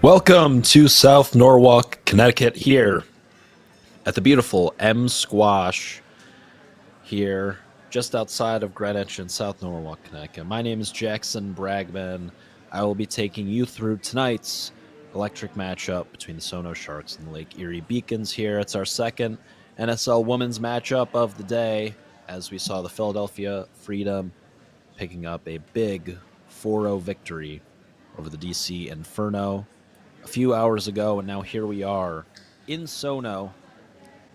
Welcome to South Norwalk, Connecticut, here at the beautiful M Squash here just outside of Greenwich in South Norwalk, Connecticut. My name is Jackson Bragman. I will be taking you through tonight's electric matchup between the SONO Sharks and the Lake Erie Beacons here. It's our second NSL women's matchup of the day, as we saw the Philadelphia Freedom picking up a big 4-0 victory over the DC Inferno a few hours ago, and now here we are in SONO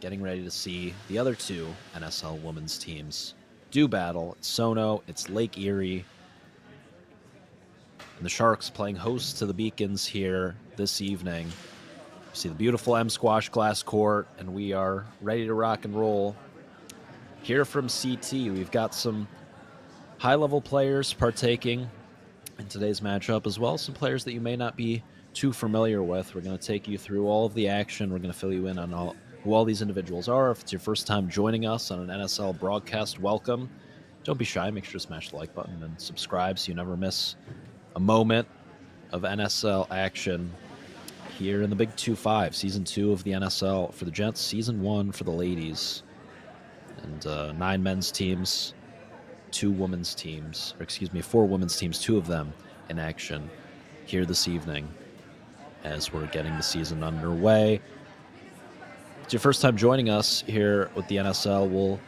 getting ready to see the other two NSL women's teams do battle. It's SONO, it's Lake Erie, and the Sharks playing host to the Beacons here this evening. You see the beautiful M Squash glass court, and we are ready to rock and roll. Here from CT, we've got some high-level players partaking in today's matchup, as well as some players that you may not be too familiar with. We're going to take you through all of the action. We're going to fill you in on who all these individuals are. If it's your first time joining us on an NSL broadcast, welcome. Don't be shy. Make sure to smash the like button and subscribe so you never miss a moment of NSL action here in the Big 2-5, Season 2 of the NSL for the gents, Season 1 for the ladies, and 9 men's teams, 4 women's teams, 2 of them in action here this evening as we're getting the season underway. If it's your first time joining us here with the NSL, we'll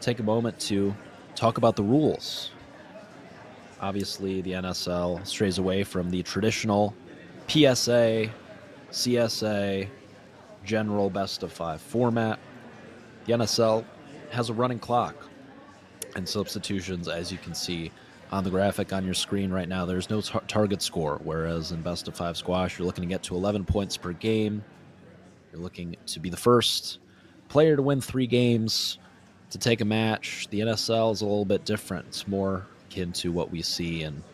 take a moment to talk about the rules. Obviously, the NSL strays away from the traditional PSA, CSA, general best-of-5 format. The NSL has a running clock, and substitutions, as you can see on the graphic on your screen right now, there's no target score, whereas in best-of-5 squash, you're looking to get to 11 points per game. You're looking to be the first player to win 3 games to take a match. The NSL is a little bit different. It's more akin to what we see in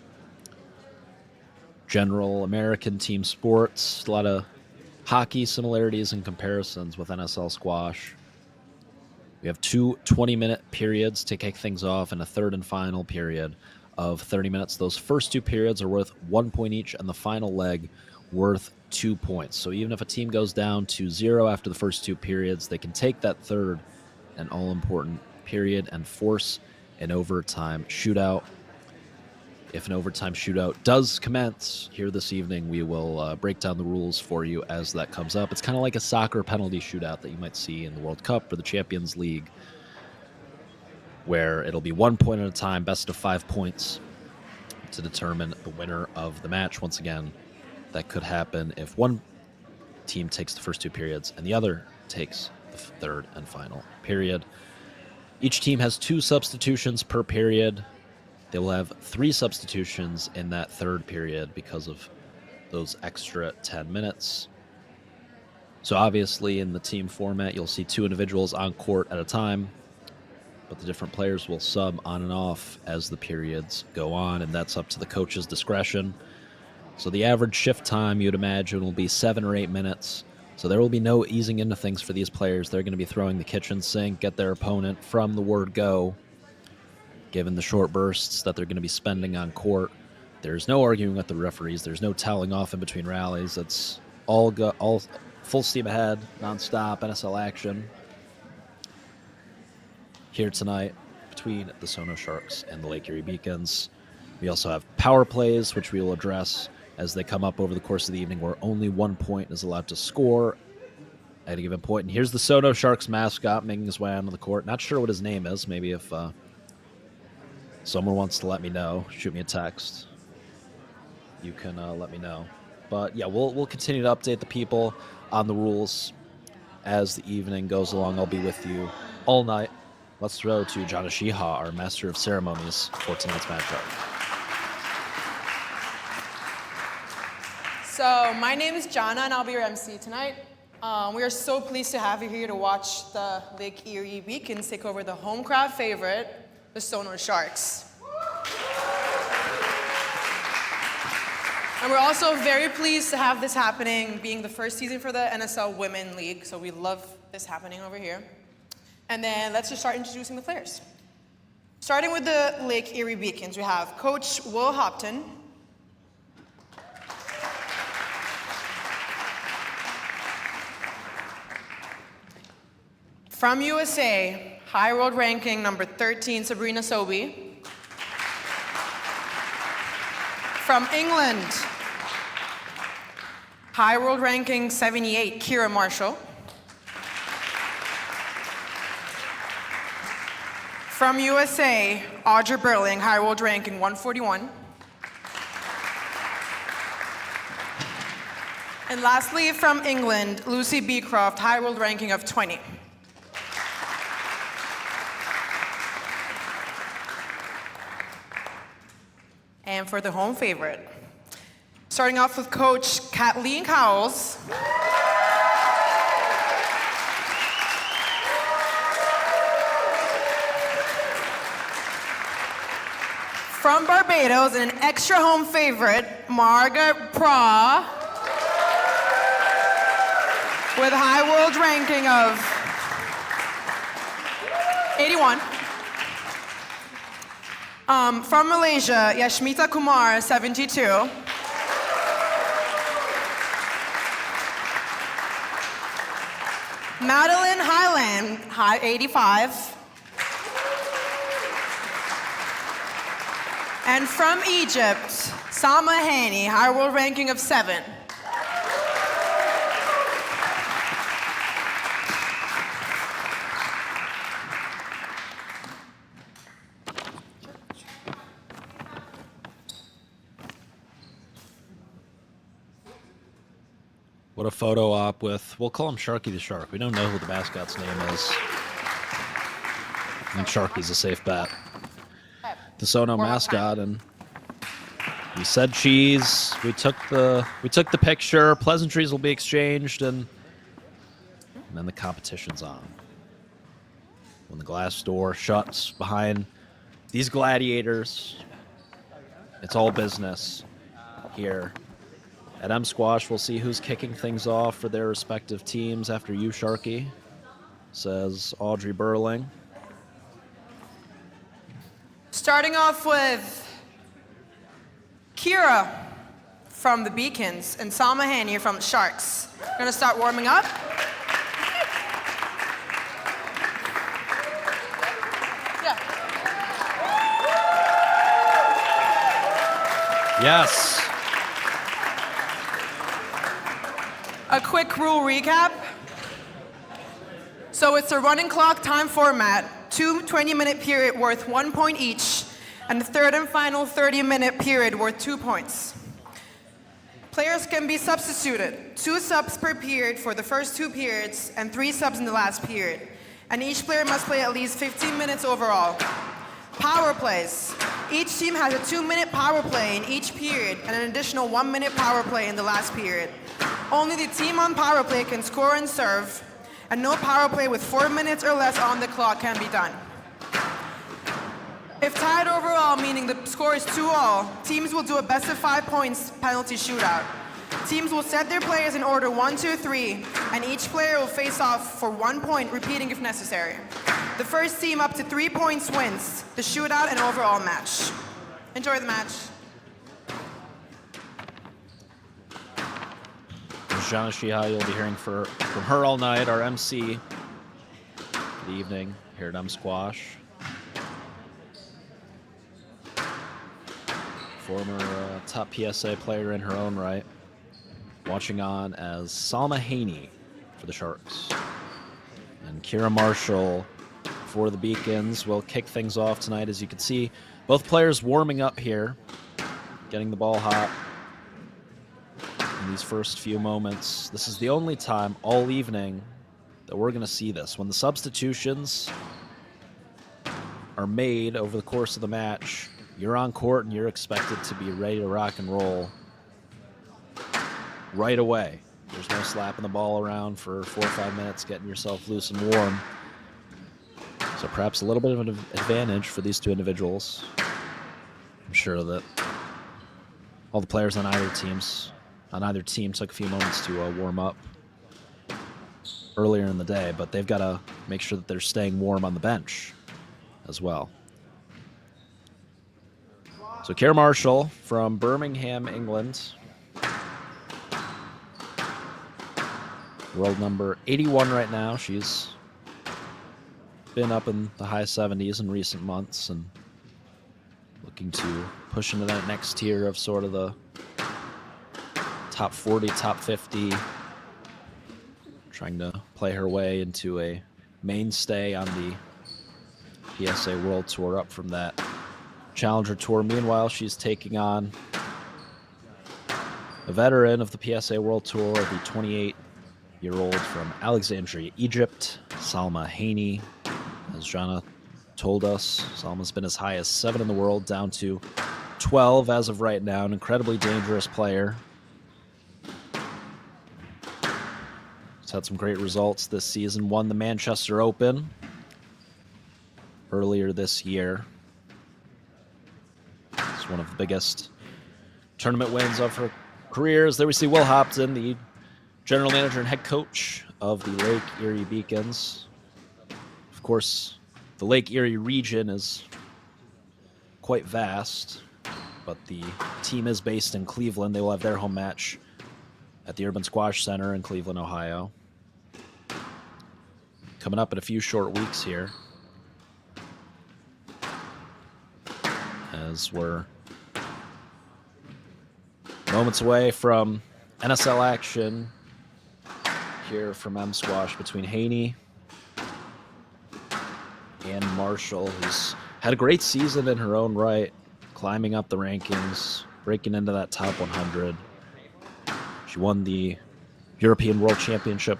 general American team sports. A lot of hockey similarities and comparisons with NSL squash. We have 2 20-minute periods to kick things off and a third and final period of 30 minutes. Those first 2 periods are worth 1 point each, and the final leg worth 2 points. So even if a team goes down to 0 after the first 2 periods, they can take that third and all-important period and force an overtime shootout. If an overtime shootout does commence here this evening, we will break down the rules for you as that comes up. It's kind of like a soccer penalty shootout that you might see in the World Cup or the Champions League, where it'll be 1 point at a time, best of 5 points to determine the winner of the match. Once again, that could happen if one team takes the first 2 periods and the other takes the third and final period. Each team has 2 substitutions per period. They will have 3 substitutions in that third period because of those extra 10 minutes. So obviously in the team format, you'll see 2 individuals on court at a time, but the different players will sub on and off as the periods go on, and that's up to the coach's discretion. So the average shift time, you'd imagine, will be 7 or 8 minutes. So there will be no easing into things for these players. They're going to be throwing the kitchen sink at their opponent from the word go, given the short bursts that they're going to be spending on court. There's no arguing with the referees. There's no toweling off in between rallies. It's all full steam ahead, nonstop NSL action here tonight between the SONO Sharks and the Lake Erie Beacons. We also have power plays, which we will address as they come up over the course of the evening, where only 1 point is allowed to score at a given point. And here's the SONO Sharks mascot making his way onto the court. Not sure what his name is. Maybe if someone wants to let me know, shoot me a text. You can let me know. But yeah, we'll continue to update the people on the rules as the evening goes along. I'll be with you all night. Let's throw to Jana Shiha, our master of ceremonies, for tonight's matchup. So my name is Jana, and I'll be your MC tonight. We are so pleased to have you here to watch the Lake Erie Beacons take over the home crowd favorite, the SONO Sharks. And we're also very pleased to have this happening, being the first season for the NSL Women League, so we love this happening over here. And then let's just start introducing the players. Starting with the Lake Erie Beacons, we have Coach Will Hopton, From USA, high world ranking number 13, Sabrina Sobey. From England, high world ranking 78, Kira Marshall. From USA, Audrey Burling, high world ranking 141. And lastly, from England, Lucy Beecroft, high world ranking of 20. And for the home favorite, starting off with Coach Kathleen Cowles. From Barbados, and an extra home favorite, Margaret Pra, with a high world ranking of 81. From Malaysia, Yashmita Kumar, 72. Madeline Highland, 85. And from Egypt, Salma Hani, high world ranking of 7. What a photo op with, we'll call him Sharky the Shark. We don't know who the mascot's name is. I think Sharky's a safe bet. The SONO mascot, and we said cheese. We took the picture. Pleasantries will be exchanged, and then the competition's on. When the glass door shuts behind these gladiators, it's all business here. At M Squash, we'll see who's kicking things off for their respective teams after you, Sharky, says Audrey Burling. Starting off with Kira from the Beacons and Salma Hani from the Sharks. We're gonna start warming up. Yeah. Yes. A quick rule recap. So it's a running clock time format, 2 20-minute period worth 1 point each, and the third and final 30-minute period worth 2 points. Players can be substituted, 2 subs per period for the first 2 periods, and 3 subs in the last period. And each player must play at least 15 minutes overall. Power plays. Each team has a 2-minute power play in each period, and an additional 1-minute power play in the last period. Only the team on power play can score and serve, and no power play with 4 minutes or less on the clock can be done. If tied overall, meaning the score is 2-all, teams will do a best of 5 points penalty shootout. Teams will set their players in order 1, 2, 3, and each player will face off for 1 point, repeating if necessary. The first team up to 3 points wins the shootout and overall match. Enjoy the match. Jana Shihai, you'll be hearing from her all night, our MC for the evening here at M Squash. Former top PSA player in her own right. Watching on as Salma Hani for the Sharks. And Kira Marshall for the Beacons will kick things off tonight. As you can see, both players warming up here, getting the ball hot in these first few moments. This is the only time all evening that we're going to see this. When the substitutions are made over the course of the match, you're on court and you're expected to be ready to rock and roll right away. There's no slapping the ball around for 4 or 5 minutes, getting yourself loose and warm. So perhaps a little bit of an advantage for these two individuals. I'm sure that all the players on either team took a few moments to warm up earlier in the day, but they've got to make sure that they're staying warm on the bench as well. So Kira Marshall from Birmingham, England. World number 81 right now. She's been up in the high 70s in recent months and looking to push into that next tier of sort of the top 40, top 50, trying to play her way into a mainstay on the PSA World Tour up from that Challenger Tour. Meanwhile, she's taking on a veteran of the PSA World Tour, the 28-year-old from Alexandria, Egypt, Salma Haney. As Jana told us, Salma's been as high as 7 in the world, down to 12 as of right now. An incredibly dangerous player. She's had some great results this season. Won the Manchester Open earlier this year. It's one of the biggest tournament wins of her careers. There we see Will Hopton, the general manager and head coach of the Lake Erie Beacons. Of course, the Lake Erie region is quite vast, but the team is based in Cleveland. They will have their home match at the Urban Squash Center in Cleveland, Ohio. Coming up in a few short weeks here, as we're moments away from NSL action here from M Squash between Haney and Marshall, who's had a great season in her own right, climbing up the rankings, breaking into that top 100. She won the European World Championship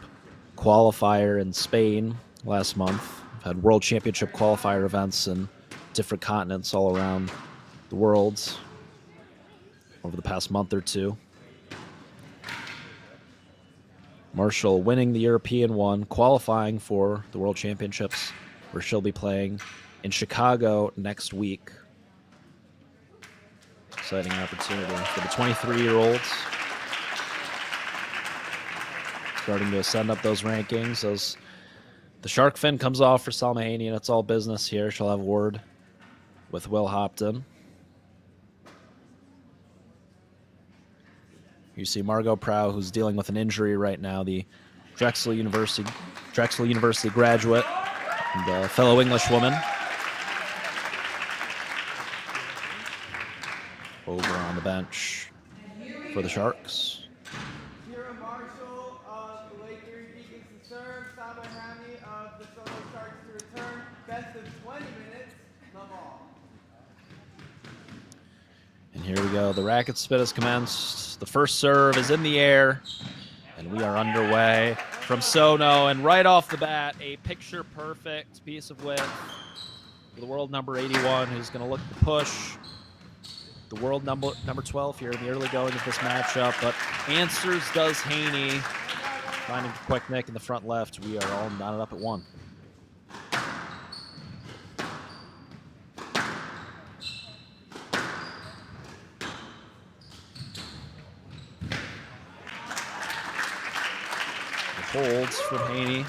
qualifier in Spain last month. We've had World Championship qualifier events in different continents all around the world over the past month or two. Marshall winning the European one, qualifying for the World Championships, where she'll be playing in Chicago next week. Exciting opportunity for the 23-year-olds. Starting to ascend up those rankings as the shark fin comes off for Salma Haney, and it's all business here. She'll have a word with Will Hopton. You see Margot Prow, who's dealing with an injury right now, the Drexel University graduate and a fellow English woman. Over on the bench for the Sharks. Marshall of the Lake Erie Beacons to serve, Salma Haney of the SONO Sharks to return. Best of 20 minutes, no ball. And here we go. The racket spin has commenced. The first serve is in the air, and we are underway from Sono. And right off the bat, a picture-perfect piece of width for the world number 81, who's going to look to push the world number 12 here in the early going of this matchup. But answers does Haney, finding a quick nick in the front left. We are all knotted up at 1. Holds from Haney.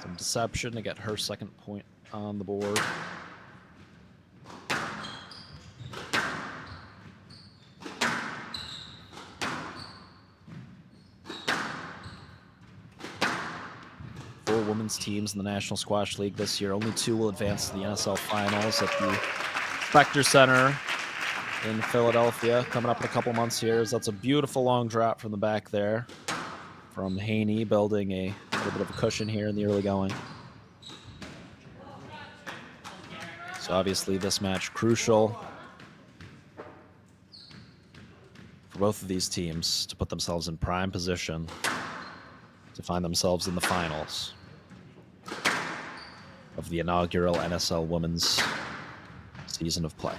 Some deception to get her second point on the board. Four women's teams in the National Squash League this year. Only 2 will advance to the NSL finals at the Spectre Center in Philadelphia. Coming up in a couple months here. That's a beautiful long drop from the back there from Haney, building a little bit of a cushion here in the early going. So obviously this match crucial for both of these teams to put themselves in prime position to find themselves in the finals of the inaugural NSL Women's season of play.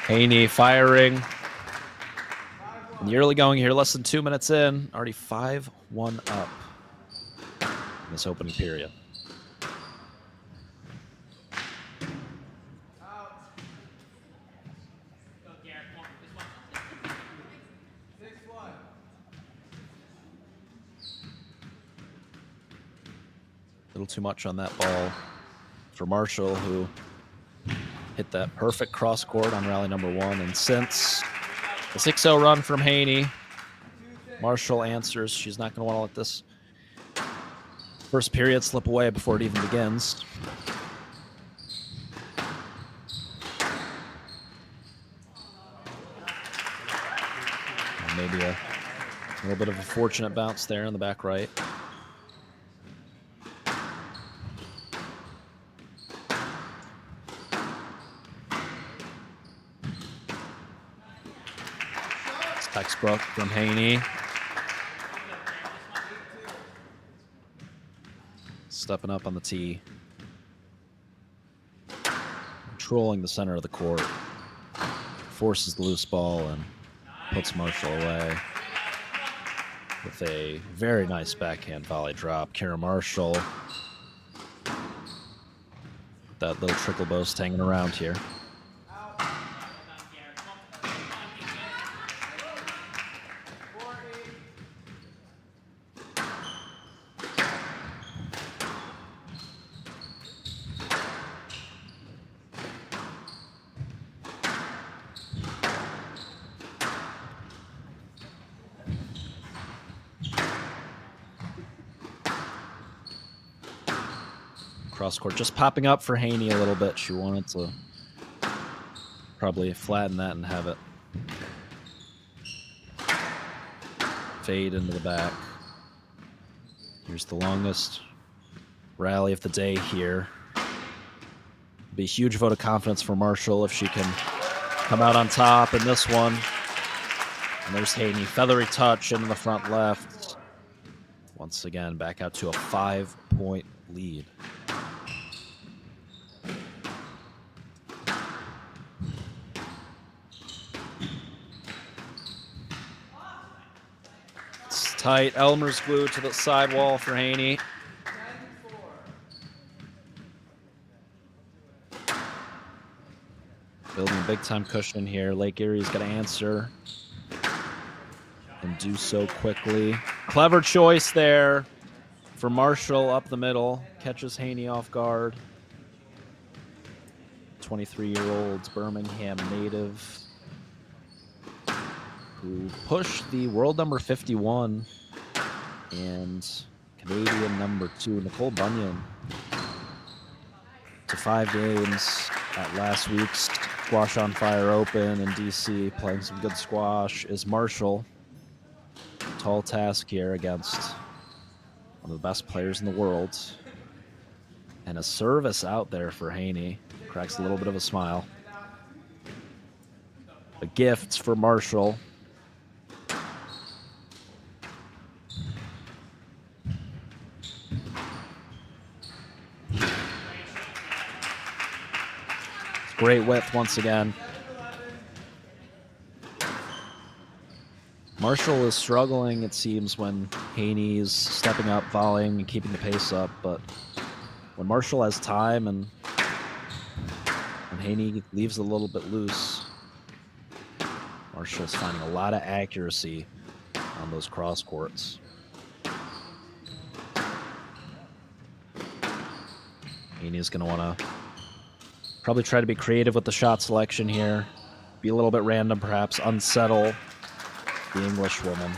Haney firing in the early going here, less than 2 minutes in, already 5-1 up in this opening period. A little too much on that ball for Marshall, who hit that perfect cross court on rally number 1. And since the 6-0 run from Haney, Marshall answers. She's not going to want to let this first period slip away before it even begins. And maybe a little bit of a fortunate bounce there in the back right. It's textbook from Haney. Stepping up on the tee. Controlling the center of the court. Forces the loose ball and puts Marshall away with a very nice backhand volley drop. Kara Marshall, that little trickle boast hanging around here. Cross court just popping up for Haney a little bit. She wanted to probably flatten that and have it fade into the back. Here's the longest rally of the day here. Be a huge vote of confidence for Marshall if she can come out on top in this one. And there's Haney, feathery touch into the front left. Once again, back out to a 5-point lead. Tight. Elmer's glued to the sidewall for Haney. Building a big-time cushion here. Lake Erie's got to answer and do so quickly. Clever choice there for Marshall up the middle. Catches Haney off guard. 23-year-old Birmingham native who pushed the world number 51 and Canadian number 2, Nicole Bunyan, to 5 games at last week's Squash on Fire Open in DC, playing some good squash. Is Marshall. Tall task here against one of the best players in the world. And a service out there for Haney. Cracks a little bit of a smile. A gift for Marshall. Great width once again. Marshall is struggling, it seems, when Haney's stepping up, volleying, and keeping the pace up. But when Marshall has time and Haney leaves a little bit loose, Marshall's finding a lot of accuracy on those cross courts. Haney's going to want to probably try to be creative with the shot selection here. Be a little bit random, perhaps. Unsettle the English woman.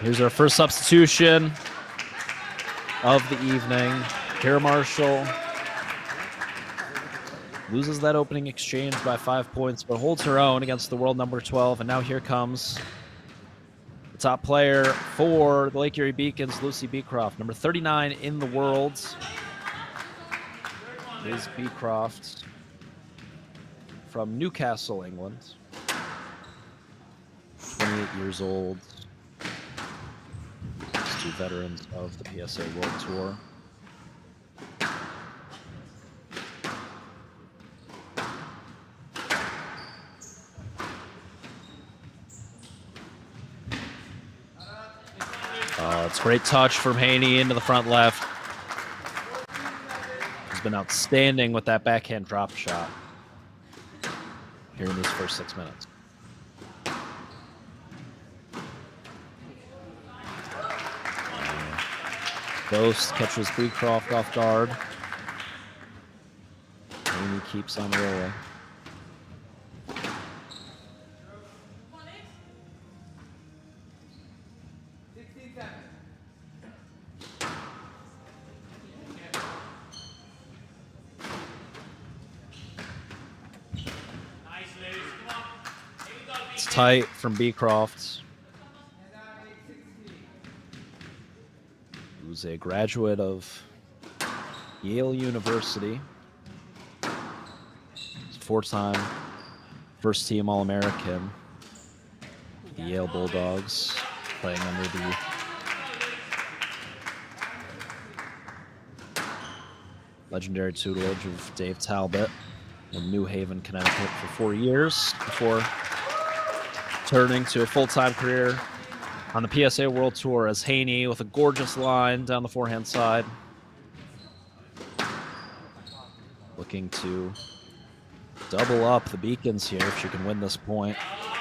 Here's our first substitution of the evening. Kara Marshall loses that opening exchange by 5 points, but holds her own against the world number 12. And now here comes the top player for the Lake Erie Beacons, Lucy Beecroft, number 39 in the world. Liz Beecroft from Newcastle, England. 28 years old. These two veterans of the PSA World Tour. It's a great touch from Haney into the front left. He's been outstanding with that backhand drop shot here in these first 6 minutes. Ghost catches Beecroft off guard. Amy keeps on rolling. It's tight from Beecroft, who's a graduate of Yale University. He's a 4-time first-team All-American. The Yale Bulldogs, playing under the legendary tutelage of Dave Talbot in New Haven, Connecticut for 4 years before turning to a full-time career on the PSA World Tour as Haney with a gorgeous line down the forehand side. Looking to double up the Beacons here if she can win this point.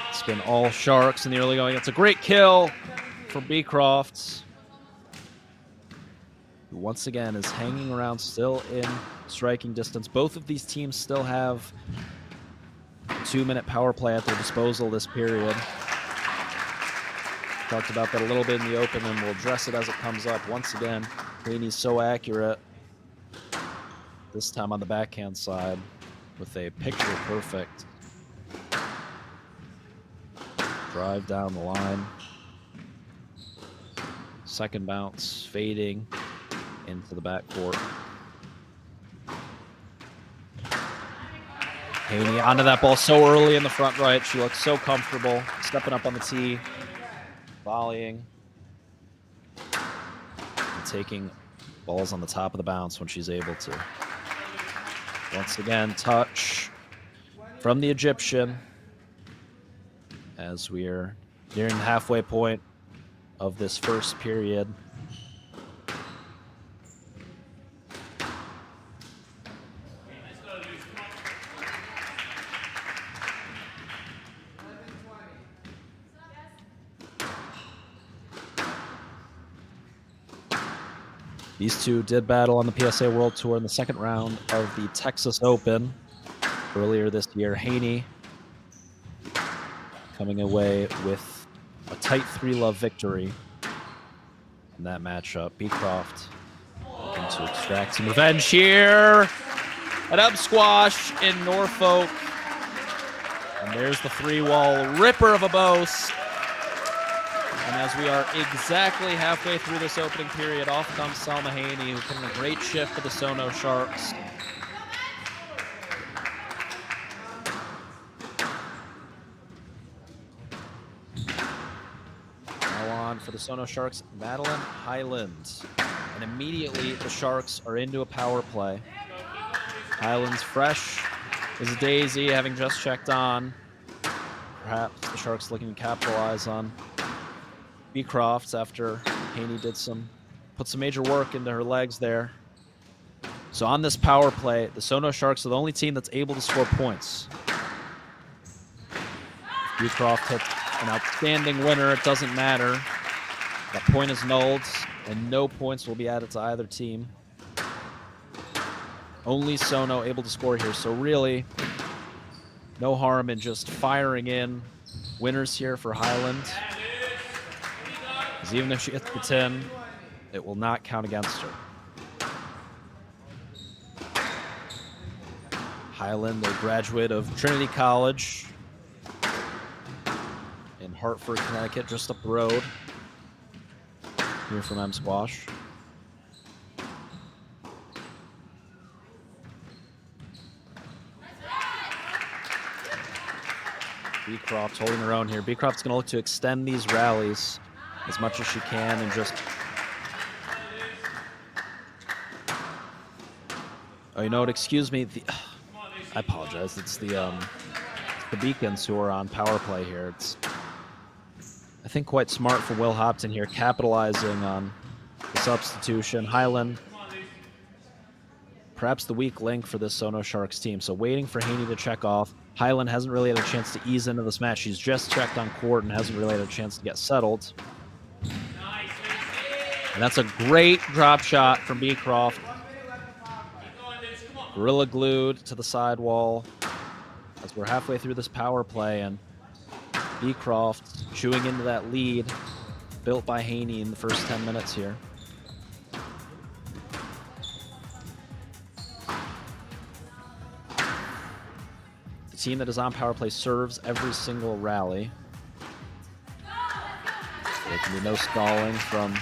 It's been all Sharks in the early going. It's a great kill for Beecroft, who once again is hanging around still in striking distance. Both of these teams still have a 2-minute power play at their disposal this period. Talked about that a little bit in the open, and we'll address it as it comes up. Once again, Haney's so accurate, this time on the backhand side with a picture perfect drive down the line. Second bounce fading into the backcourt. Haney onto that ball so early in the front right. She looks so comfortable stepping up on the tee, volleying, and taking balls on the top of the bounce when she's able to. Once again, touch from the Egyptian as we are nearing the halfway point of this first period. These two did battle on the PSA World Tour in the second round of the Texas Open earlier this year. Haney coming away with a tight 3-love victory in that matchup. Beecroft looking to extract some revenge here. An up squash in Norfolk. And there's the 3-wall ripper of a boast. And as we are exactly halfway through this opening period, off comes Salma Haney, who put in a great shift for the SONO Sharks. Now on for the SONO Sharks, Madeline Highland. And immediately the Sharks are into a power play. Highland's fresh as a daisy, having just checked on. Perhaps the Sharks looking to capitalize on Beecroft after Haney put some major work into her legs there. So on this power play, the SONO Sharks are the only team that's able to score points. If Beecroft hits an outstanding winner, it doesn't matter. That point is nulled, and no points will be added to either team. Only SONO able to score here, so really no harm in just firing in winners here for Highland. Because even if she hits the 10, it will not count against her. Highland, a graduate of Trinity College in Hartford, Connecticut, just up the road here from M Squash. Beecroft holding her own here. Beecroft's going to look to extend these rallies as much as she can and just... Oh, you know what? Excuse me. I apologize. It's the Beacons who are on power play here. It's, I think, quite smart for Will Hopton here, capitalizing on the substitution. Highland, perhaps the weak link for this SONO Sharks team. So waiting for Haney to check off. Highland hasn't really had a chance to ease into this match. She's just checked on court and hasn't really had a chance to get settled. And that's a great drop shot from Beecroft. Gorilla glued to the sidewall as we're halfway through this power play, and Beecroft chewing into that lead built by Haney in the first 10 minutes here. The team that is on power play serves every single rally. There can be no stalling from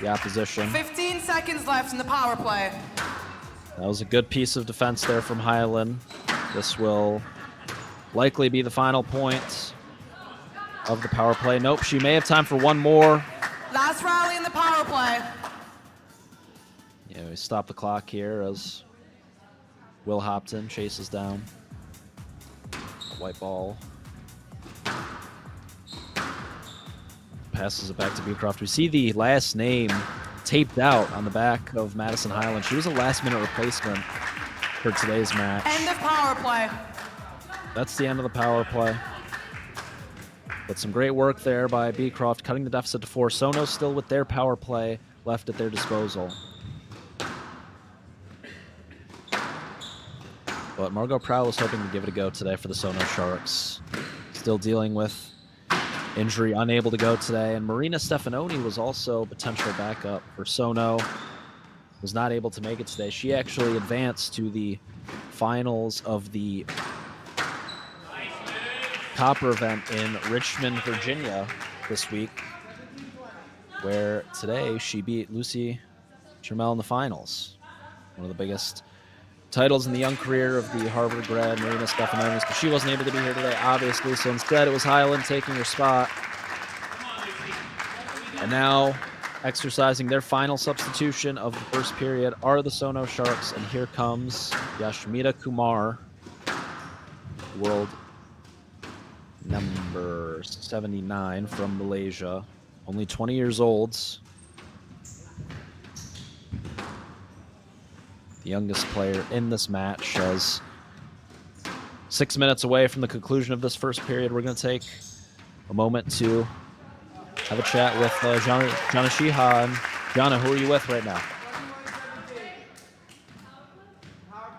the opposition. 15 seconds left in the power play. That was a good piece of defense there from Highland. This will likely be the final point of the power play. Nope, she may have time for one more. Last rally in the power play. Yeah, we stop the clock here as Will Hopton chases down a white ball. Passes it back to Beecroft. We see the last name taped out on the back of Madison Highland. She was a last-minute replacement for today's match. End of power play. That's the end of the power play. But some great work there by Beecroft, cutting the deficit to 4. SONO still with their power play left at their disposal. But Margot Prowl was hoping to give it a go today for the SONO Sharks. Still dealing with injury, unable to go today. And Marina Stefanoni was also a potential backup for SONO. Was not able to make it today. She actually advanced to the finals of the Copper event in Richmond, Virginia this week, where today she beat Lucy Trammell in the finals. One of the biggest titles in the young career of the Harvard grad Marina Stefanoni, but she wasn't able to be here today, obviously, so instead it was Highland taking her spot. And now, exercising their final substitution of the first period are the SONO Sharks, and here comes Yashmita Kumar, world number 79 from Malaysia, only 20 years old. The youngest player in this match, as 6 minutes away from the conclusion of this first period, we're going to take a moment to have a chat with Jana Shiha. And Jana, who are you with right now? Power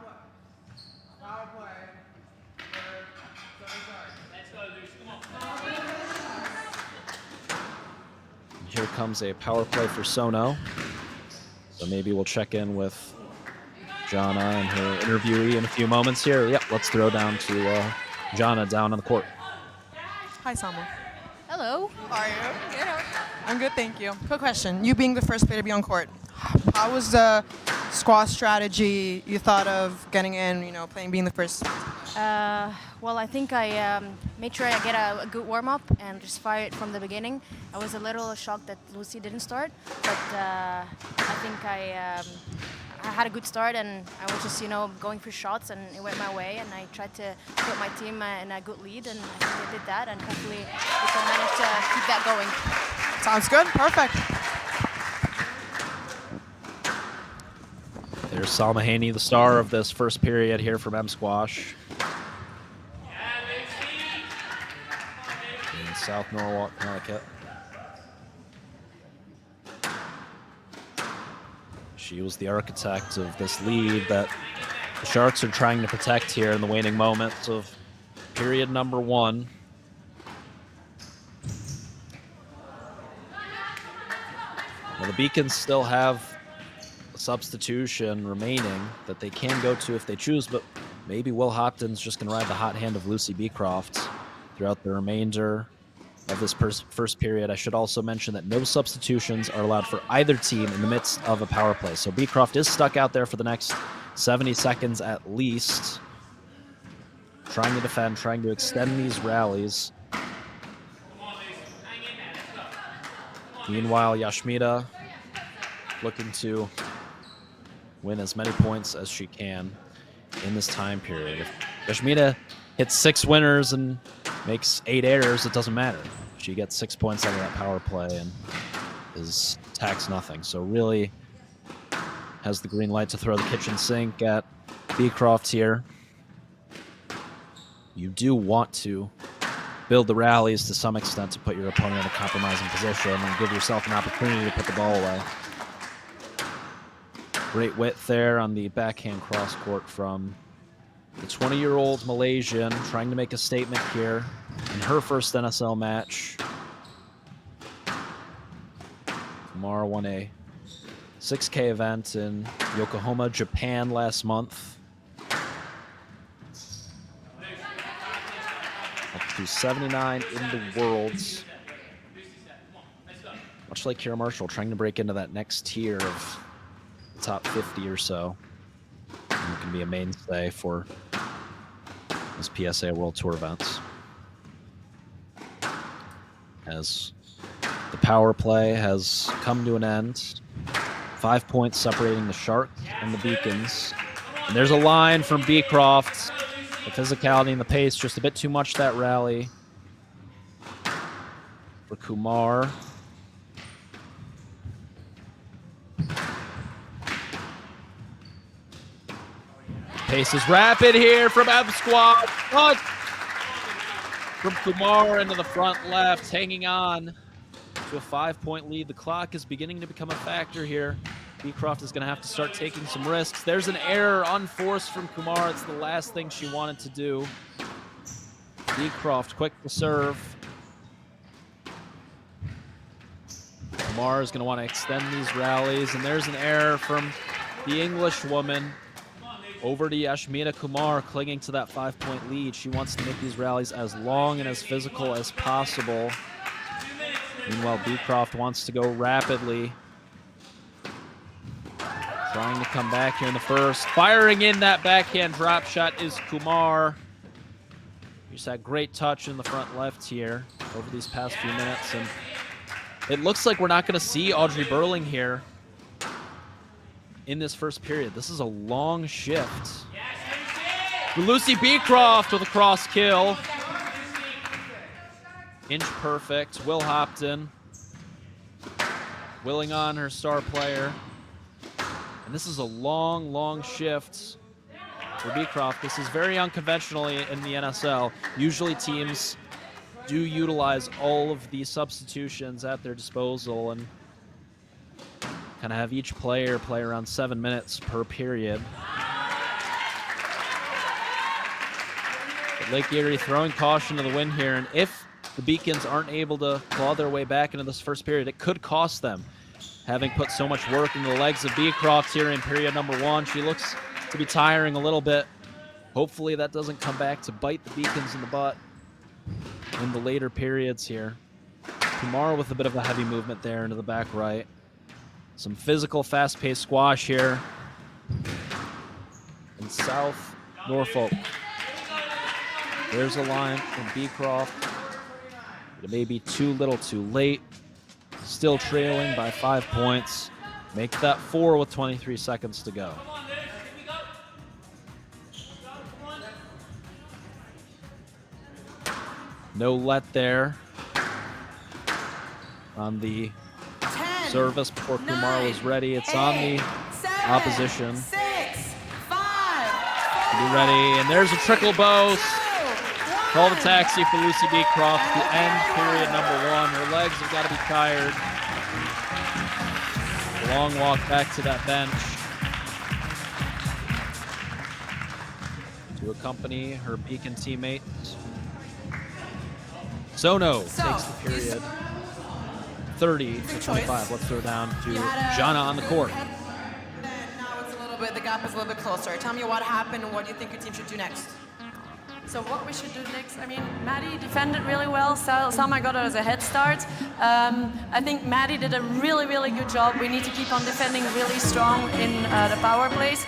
play for SONO Sharks. Let's go, dudes. Come on. Here comes a power play for SONO. So maybe we'll check in with Jana and her interviewee in a few moments here. Yep, let's throw down to Jana down on the court. Hi, Salma. Hello. How are you? Good. I'm good, thank you. Quick question. You being the first player to be on court, how was the squash strategy you thought of getting in, playing, being the first? Well, I think I made sure I get a good warm-up and just fire it from the beginning. I was a little shocked that Lucy didn't start, but I think I had a good start, and I was just, going for shots, and it went my way, and I tried to put my team in a good lead, and I think they did that, and hopefully we can manage to keep that going. Sounds good. Perfect. There's Salma Haney, the star of this first period here from M Squash. In South Norwalk, Connecticut. She was the architect of this lead that the Sharks are trying to protect here in the waning moments of period number 1. Well, the Beacons still have a substitution remaining that they can go to if they choose, but maybe Will Hopton's just going to ride the hot hand of Lucy Beecroft throughout the remainder of this first period. I should also mention that no substitutions are allowed for either team in the midst of a power play. So Beecroft is stuck out there for the next 70 seconds at least, trying to defend, trying to extend these rallies. Meanwhile, Yashmita looking to win as many points as she can in this time period. If Yashmita hits 6 winners and makes 8 errors, it doesn't matter. She gets 6 points out of that power play and is taxed nothing. So really has the green light to throw the kitchen sink at Beecroft here. You do want to build the rallies to some extent to put your opponent in a compromising position and give yourself an opportunity to put the ball away. Great width there on the backhand cross court from the 20-year-old Malaysian, trying to make a statement here in her first NSL match. Kumar won a 6K event in Yokohama, Japan last month. Up to 79 in the Worlds. Much like Kira Marshall, trying to break into that next tier of the top 50 or so. And can be a mainstay for those PSA World Tour events. As the power play has come to an end. 5 points separating the Sharks and the Beacons. And there's a line from Beecroft. The physicality and the pace, just a bit too much that rally for Kumar. Pace is rapid here from M Squad. From Kumar into the front left, hanging on to a 5-point lead. The clock is beginning to become a factor here. Beecroft is going to have to start taking some risks. There's an error unforced from Kumar. It's the last thing she wanted to do. Beecroft quick to serve. Kumar is going to want to extend these rallies, and there's an error from the English woman. Over to Yashmina Kumar, clinging to that 5-point lead. She wants to make these rallies as long and as physical as possible. Meanwhile, Beecroft wants to go rapidly. Trying to come back here in the first. Firing in that backhand drop shot is Kumar. Just had great touch in the front left here over these past few minutes. And it looks like we're not going to see Audrey Burling here in this first period. This is a long shift. Lucy Beecroft with a cross kill. Inch perfect. Will Hopton willing on her star player. And this is a long, long shift for Beecroft. This is very unconventional in the NSL. Usually teams do utilize all of the substitutions at their disposal and kind of have each player play around 7 minutes per period. But Lake Erie throwing caution to the wind here, and if the Beacons aren't able to claw their way back into this first period, it could cost them. Having put so much work into the legs of Beecroft here in period number 1, she looks to be tiring a little bit. Hopefully that doesn't come back to bite the Beacons in the butt in the later periods here. Kumar with a bit of a heavy movement there into the back right. Some physical, fast-paced squash here in South Norfolk. There's a line from Beecroft. It may be too little too late. Still trailing by 5 points. Make that 4 with 23 seconds to go. No let there on the 10, service before Kumar 9, was ready. It's 8, on the 7, opposition. 6, 5, Be ready, and there's a trickle bow. 2, 1. Call the taxi for Lucy Beecroft to end period number 1. Her legs have got to be tired. A long walk back to that bench to accompany her Beacon teammates. Sono takes the period 30 to 25. Let's throw down to Jana on the court. Now it's a little bit, the gap is a little bit closer. Tell me what happened and what you think your team should do next. So what we should do next, I mean, Maddie defended really well. Salma got us a head start. I think Maddie did a really, really good job. We need to keep on defending really strong in the power plays.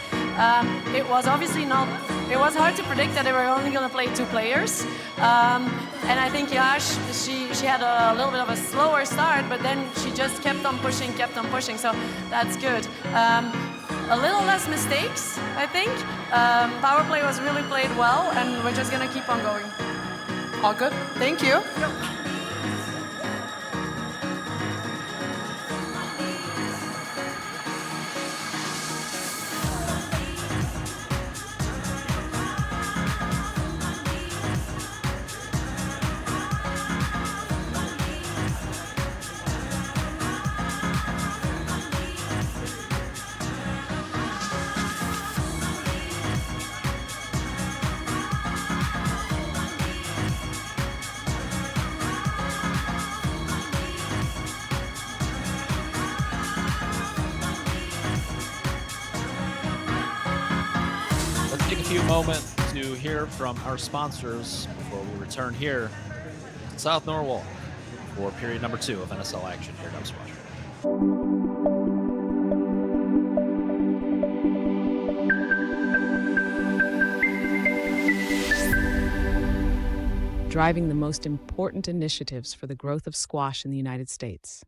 It was obviously not, it was hard to predict that they were only going to play 2 players. And I think Yash, she had a little bit of a slower start, but then she just kept on pushing, so that's good. A little less mistakes, I think. Power play was really played well, and we're just gonna keep on going. All good. Thank you. take a few moments to hear from our sponsors before we return here to South Norwalk for period number 2 of NSL action here at Squash. Driving the most important initiatives for the growth of squash in the United States.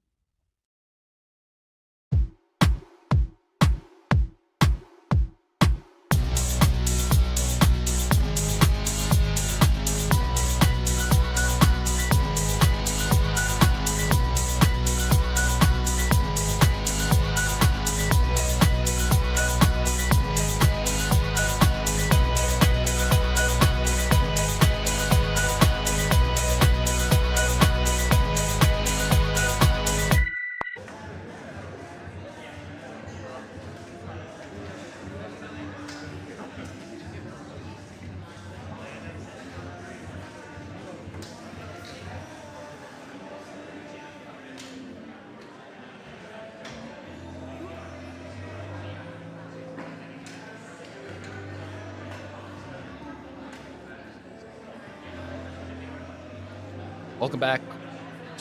Welcome back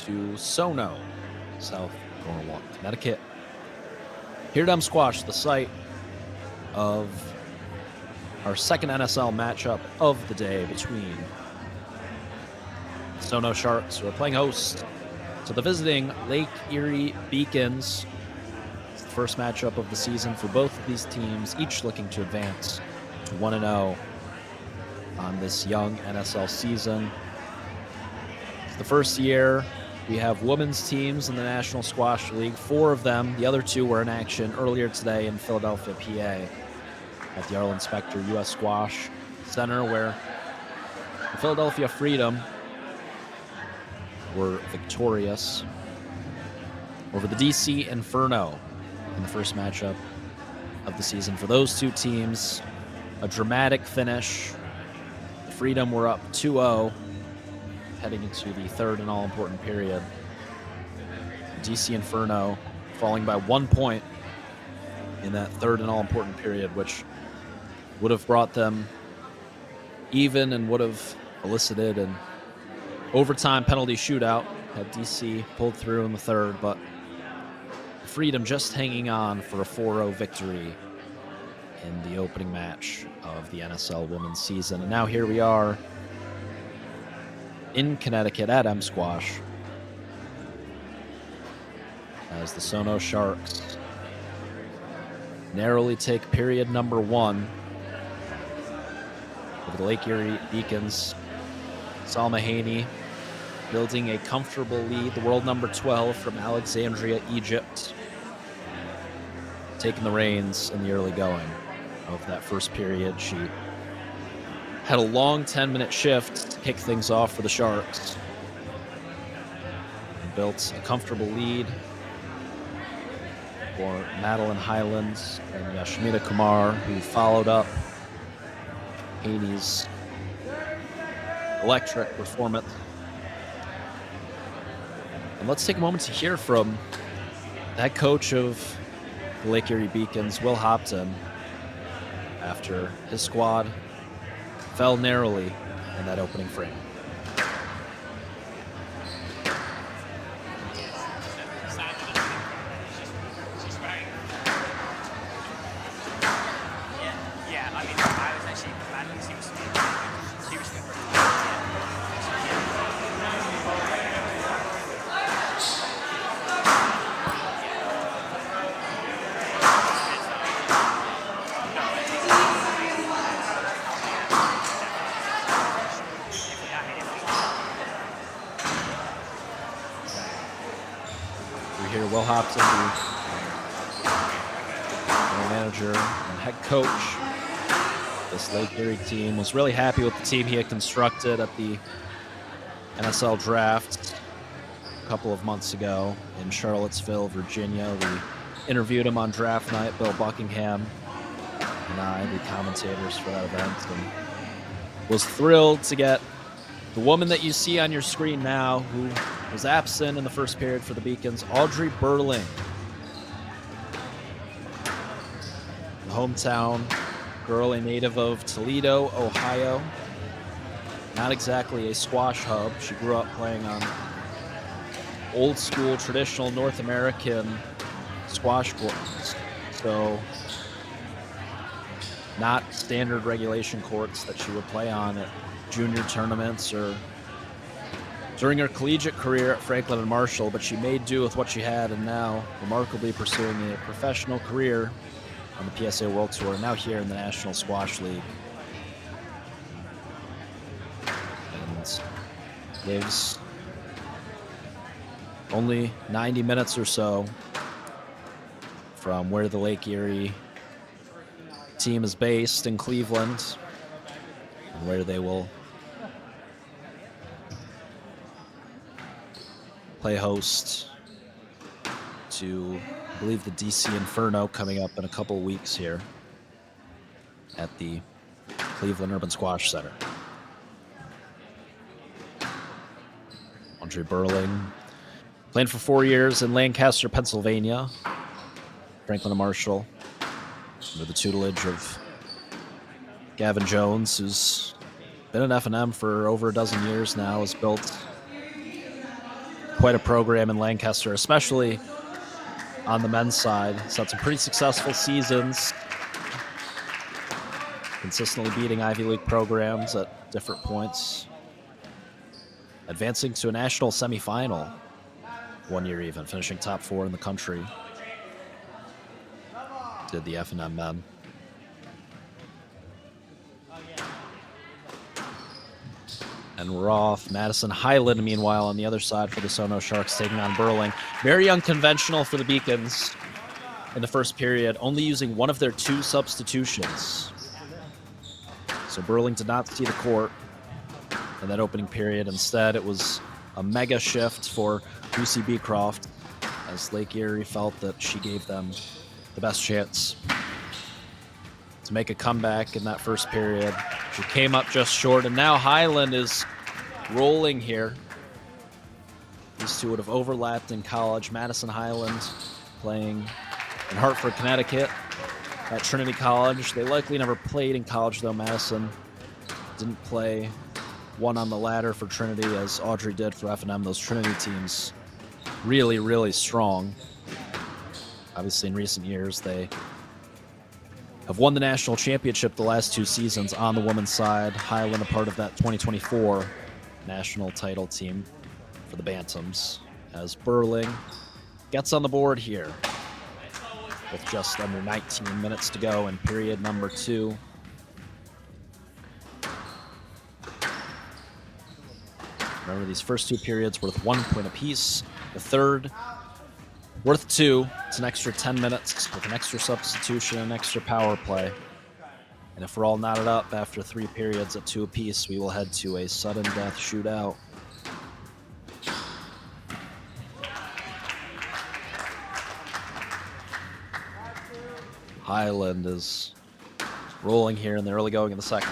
to SONO, South Norwalk, Connecticut. Here at Squash, the site of our second NSL matchup of the day between SONO Sharks, who are playing host to the visiting Lake Erie Beacons. It's the first matchup of the season for both of these teams, each looking to advance to 1-0 on this young NSL season. The first year, we have women's teams in the National Squash League, 4 of them. The other 2 were in action earlier today in Philadelphia, PA, at the Arlen Specter U.S. Squash Center, where the Philadelphia Freedom were victorious over the DC Inferno in the first matchup of the season. For those 2 teams, a dramatic finish. The Freedom were up 2-0. Heading into the third and all-important period. DC Inferno falling by 1 point in that third and all-important period, which would have brought them even and would have elicited an overtime penalty shootout had DC pulled through in the third, but Freedom just hanging on for a 4-0 victory in the opening match of the NSL women's season. And now here we are in Connecticut at Squash as the SONO Sharks narrowly take period number 1 over the Lake Erie Beacons. Salma Haney building a comfortable lead, the world number 12 from Alexandria, Egypt, taking the reins in the early going of that first period. She had a long 10-minute shift to kick things off for the Sharks and built a comfortable lead for Madeline Highlands and Yashmita Kumar, who followed up Haney's electric performance. And let's take a moment to hear from the head coach of the Lake Erie Beacons, Will Hopton, after his squad fell narrowly in that opening frame. Yeah, I mean, I was actually glad because he was We hear Will Hopton, the manager and head coach. This Lake Erie team was really happy with the team he had constructed at the NSL draft a couple of months ago in Charlottesville, Virginia. We interviewed him on draft night, Bill Buckingham and I, the commentators for that event, and was thrilled to get the woman that you see on your screen now, who was absent in the first period for the Beacons, Audrey Burling, the hometown girl, a native of Toledo, Ohio. Not exactly a squash hub. She grew up playing on old school, traditional North American squash courts. So not standard regulation courts that she would play on at junior tournaments or during her collegiate career at Franklin and Marshall, but she made do with what she had and now remarkably pursuing a professional career on the PSA World Tour, now here in the National Squash League. And gives only 90 minutes or so from where the Lake Erie team is based in Cleveland, and where they will play host to, I believe, the DC Inferno coming up in a couple weeks here at the Cleveland Urban Squash Center. Andre Burling playing for 4 years in Lancaster, Pennsylvania, Franklin and Marshall, under the tutelage of Gavin Jones, who's been at F&M for over a dozen years now, has built quite a program in Lancaster, especially on the men's side. He's had some pretty successful seasons, consistently beating Ivy League programs at different points, advancing to a national semifinal 1 year even, finishing top 4 in the country. Did the F&M men. And we're off. Madison Highland, meanwhile, on the other side for the SONO Sharks, taking on Burling. Very unconventional for the Beacons in the first period, only using one of their 2 substitutions. So Burling did not see the court in that opening period. Instead, it was a mega shift for Lucy Beecroft, as Lake Erie felt that she gave them the best chance to make a comeback in that first period. She came up just short, and now Highland is rolling here. These two would have overlapped in college. Madison Highland playing in Hartford, Connecticut at Trinity College. They likely never played in college, though. Madison didn't play one on the ladder for Trinity, as Audrey did for F&M. Those Trinity teams really, really strong. Obviously, in recent years, they have won the national championship the last 2 seasons on the women's side. Highland a part of that 2024 national title team for the Bantams, as Burling gets on the board here with just under 19 minutes to go in period number 2. Remember, these first 2 periods worth 1 point apiece. The third worth 2. It's an extra 10 minutes with an extra substitution, an extra power play. And if we're all knotted up after 3 periods at 2 apiece, we will head to a sudden death shootout. Highland is rolling here in the early going in the second.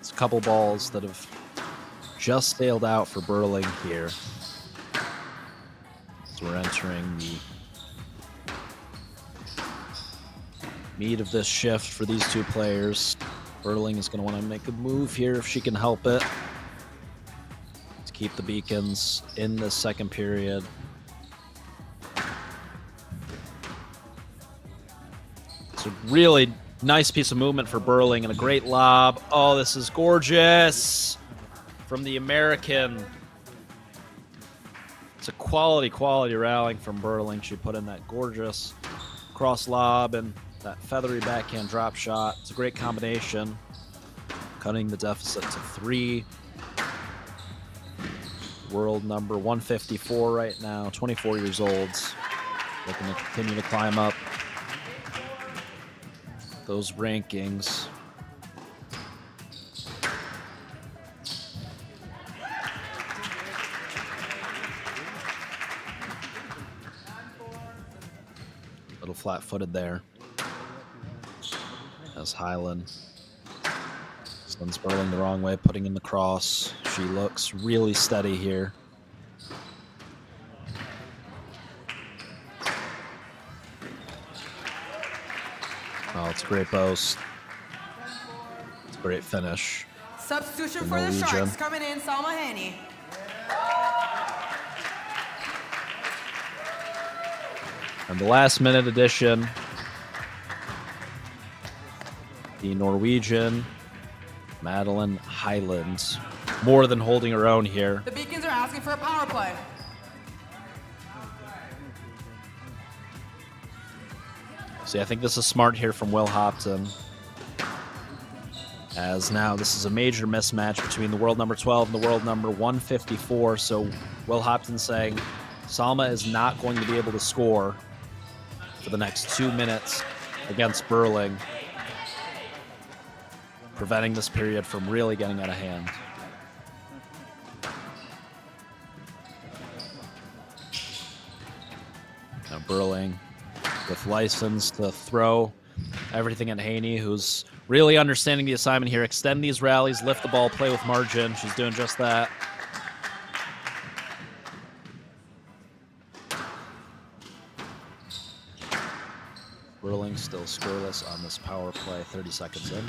A couple balls that have just sailed out for Burling here. So we're entering the meat of this shift for these 2 players. Burling is going to want to make a move here if she can help it to keep the Beacons in the second period. It's a really nice piece of movement for Burling and a great lob. Oh, this is gorgeous from the American. It's a quality rallying from Burling. She put in that gorgeous cross lob and that feathery backhand drop shot. It's a great combination, cutting the deficit to 3. World number 154 right now, 24 years old, looking to continue to climb up those rankings. Little flat-footed there as Highland sends Burling the wrong way, putting in the cross. She looks really steady here. Oh, it's a great boast. It's a great finish. Substitution for the Sharks coming in, Salma Haney. And the last-minute addition, the Norwegian Madeline Highland, more than holding her own here. The Beacons are asking for a power play. See, I think this is smart here from Will Hopton, as now this is a major mismatch between the world number 12 and the world number 154. So Will Hopton saying Salma is not going to be able to score for the next 2 minutes against Burling, preventing this period from really getting out of hand. Now Burling with license to throw everything at Haney, who's really understanding the assignment here. Extend these rallies, lift the ball, play with margin. She's doing just that. Burling still scoreless on this power play, 30 seconds in.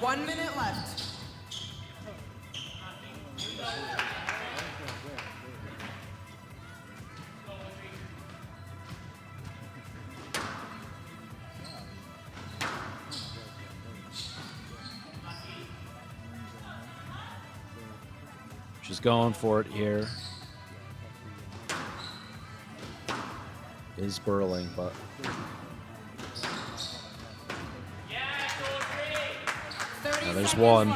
One minute left. She's going for it here. Is Burling, but now there's one.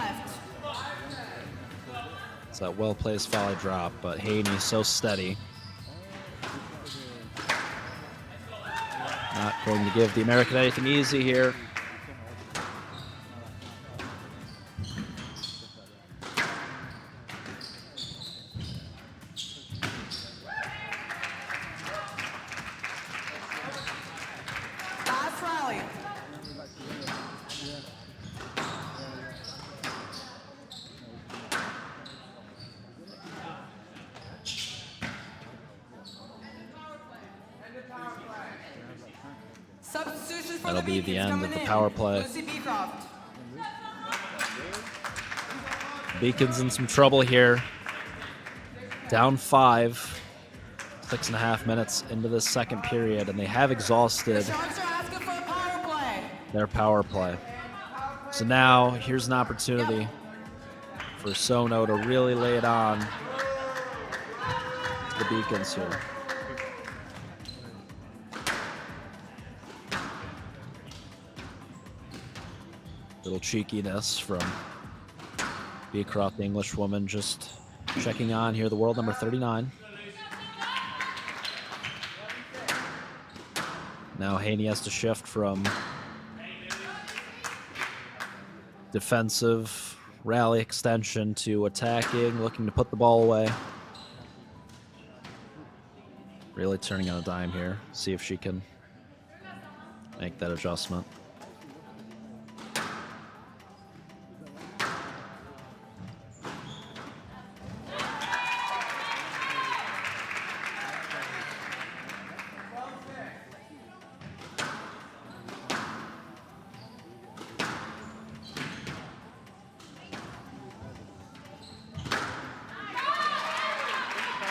It's that well-placed volley drop, but Haney so steady. Not going to give the American anything easy here. Last rally. Substitution for That'll the be the Beacons end coming of the in. power play. Lucy Beecroft. Beacons in some trouble here. Down 5, 6.5 minutes into this second period, and they have The exhausted Sharks are asking for a power play. their power play. So now here's an opportunity for SONO to really lay it on to the Beacons here. Little cheekiness from Beecroft, the English woman, just checking on here, the world number 39. Now Haney has to shift from defensive rally extension to attacking, looking to put the ball away. Really turning on a dime here. See if she can make that adjustment.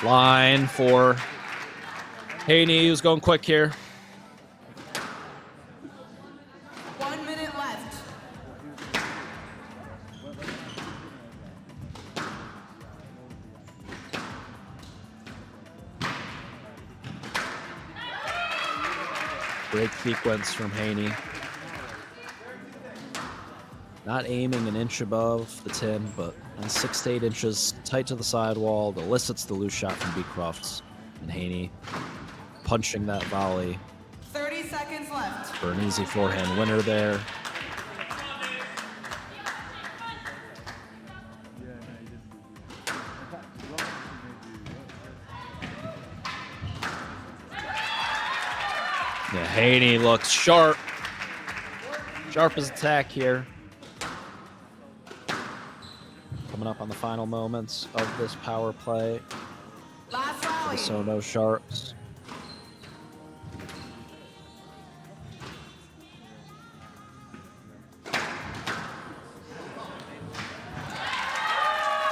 Line for Haney was going quick here. 1 minute left. Great sequence from Haney. Not aiming an inch above the tin, but 6 to 8 inches tight to the sidewall. That elicits the loose shot from Beecroft, and Haney punching that volley 30 seconds left. for an easy forehand winner there. Yeah, Haney looks sharp. Sharp as attack here. Coming up on the final moments of this power play. Last The rally. SONO Sharks.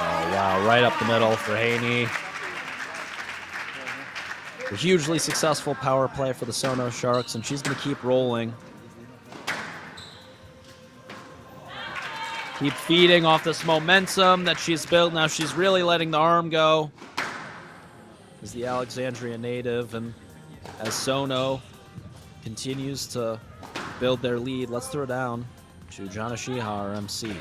Oh, wow. Right up the middle for Haney. A hugely successful power play for the SONO Sharks, and she's going to keep rolling. Keep feeding off this momentum that she's built. Now she's really letting the arm go. As the Alexandria native, and as SONO continues to build their lead, let's throw down to Jana Shiha, our MC.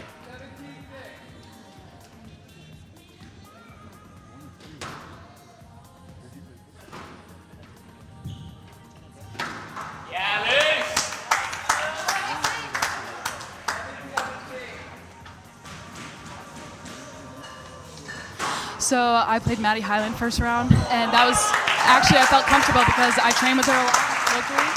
So I played Maddie Highland first round, and that was actually, I felt comfortable because I trained with her a lot locally.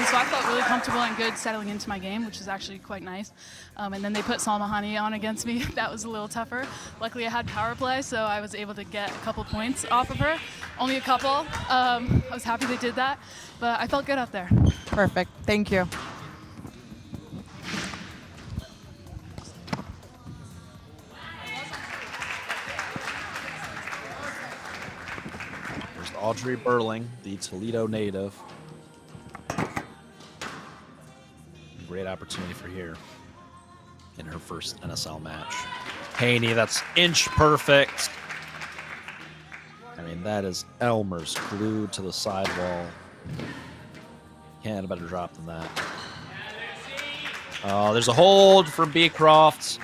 So I felt really comfortable and good settling into my game, which is actually quite nice. And then they put Salma Hani on against me. That was a little tougher. Luckily I had power play, so I was able to get a couple points off of her. Only a couple. I was happy they did that, but I felt good out there. Perfect. Thank you. There's Audrey Burling, the Toledo native. Great opportunity for here in her first NSL match. Haney, that's inch perfect. I mean, that is Elmer's glued to the sidewall. Can't have a better drop than that. Oh, there's a hold from Beecroft.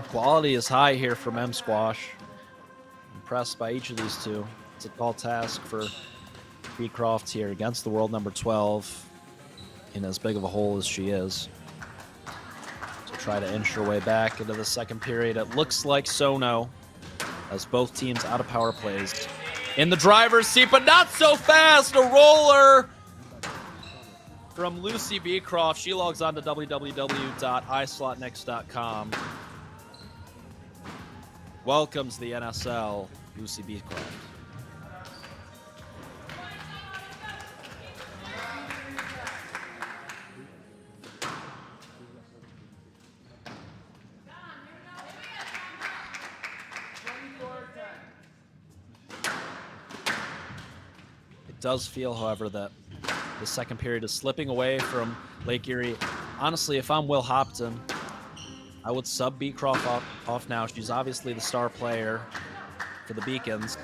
Quality is high here from M Squash. Impressed by each of these two. It's a tall task for Beecroft here against the world number 12 in as big of a hole as she is. To try to inch her way back into the second period. It looks like SONO has both teams out of power plays. In the driver's seat, but not so fast. A roller from Lucy Beecroft. She logs on to www.islotnext.com. Welcomes the NSL, Lucy Beecroft. It does feel, however, that the second period is slipping away from Lake Erie. Honestly, if I'm Will Hopton, I would sub Beecroft off now. She's obviously the star player for the Beacons.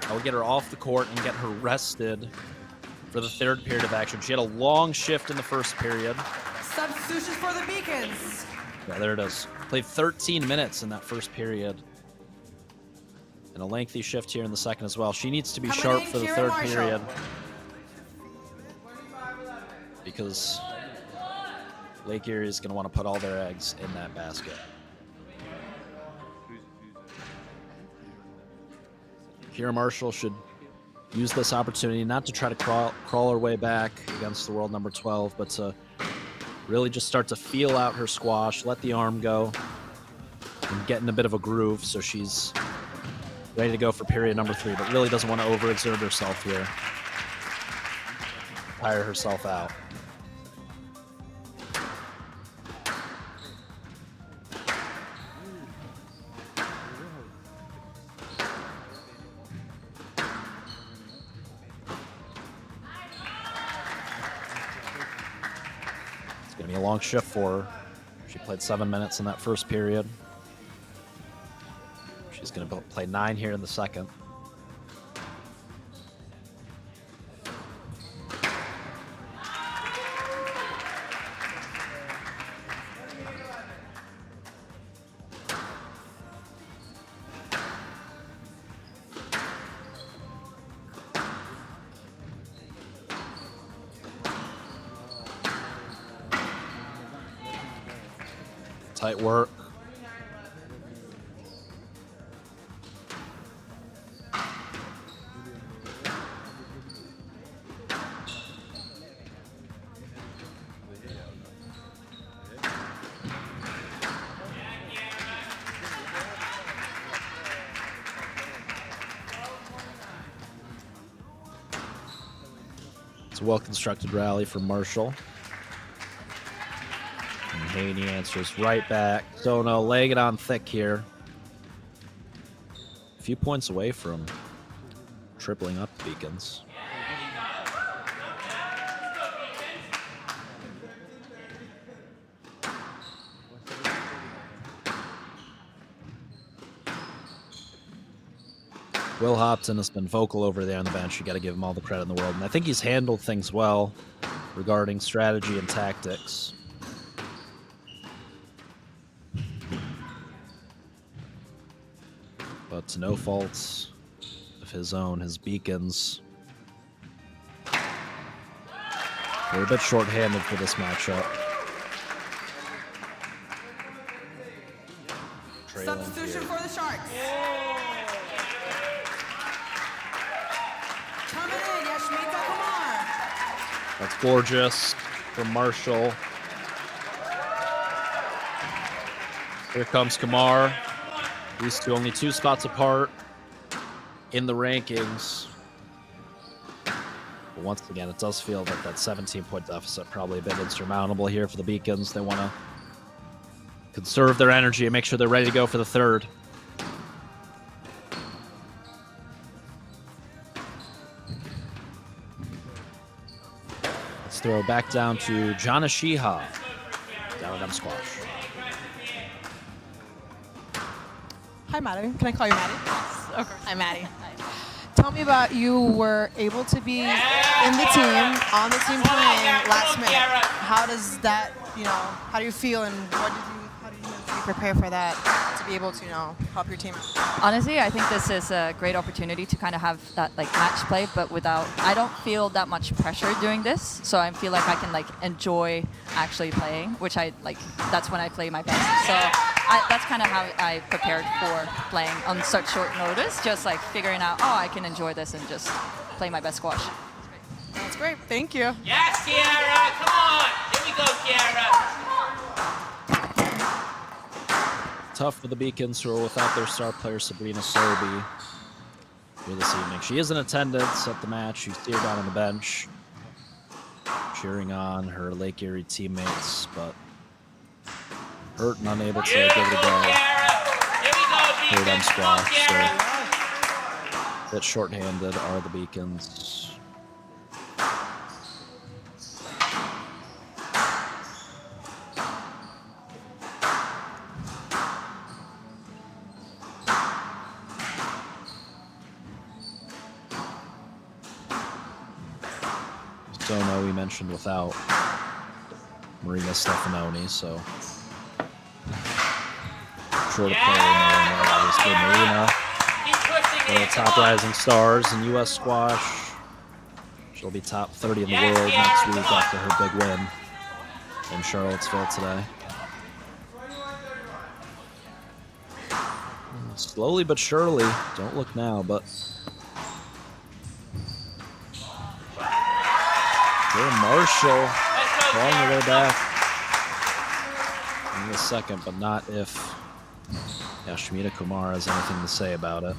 I would get her off the court and get her rested for the third period of action. She had a long shift in the first period. Substitution for the Beacons. Yeah, there it is. Played 13 minutes in that first period. And a lengthy shift here in the second as well. She needs to be sharp for the third period. Because Lake Erie is going to want to put all their eggs in that basket. Kira Marshall should use this opportunity not to try to crawl her way back against the world number 12, but to really just start to feel out her squash, let the arm go, and get in a bit of a groove so she's ready to go for period number 3, but really doesn't want to overexert herself here. Tire herself out. a long shift for her. She played 7 minutes in that first period. She's going to play 9 here in the second. Tight work. It's a well-constructed rally from Marshall. And Haney answers right back. SONO laying it on thick here. A few points away from tripling up the Beacons. Will Hopton has been vocal over there on the bench. You got to give him all the credit in the world. And I think he's handled things well regarding strategy and tactics. But to no faults of his own, his Beacons were a bit short-handed for this matchup. Substitution for the Sharks. Coming in, Yashmita Kumar. That's gorgeous from Marshall. Here comes Kumar. These two only 2 spots apart in the rankings. But once again, it does feel like that 17-point deficit probably a bit insurmountable here for the Beacons. They want to conserve their energy and make sure they're ready to go for the third. Let's throw back down to Jana Shiha down at M Squash. Hi, Maddie. Can I call you Maddie? Of course. Hi, Maddie. Tell me about you were able to be in the team, on the team playing last minute. How does that, how do you feel and how did you prepare for that to be able to, help your team out? Honestly, I think this is a great opportunity to kind of have that match play, but I don't feel that much pressure doing this. So I feel like I can enjoy actually playing, which that's when I play my best. So that's kind of how I prepared for playing on such short notice, just figuring out, I can enjoy this and just play my best squash. That's great. Thank you. Yes, Kiara, come on. Here we go, Kiara. Tough for the Beacons, who are without their star player Sabrina Serby here this evening. She is in attendance at the match. You see her down on the bench cheering on her Lake Erie teammates, but hurt and unable to give it a go. Third M squash, so a bit short-handed are the Beacons. SONO we mentioned without Marina Stefanoni, so sure to play obviously Marina, one of the top rising stars in U.S. squash. She'll be top 30 in the world next week after her big win in Charlottesville today. Slowly but surely, don't look now, but Marshall clawing her way back in the second, but not if Yashmita Kumar has anything to say about it.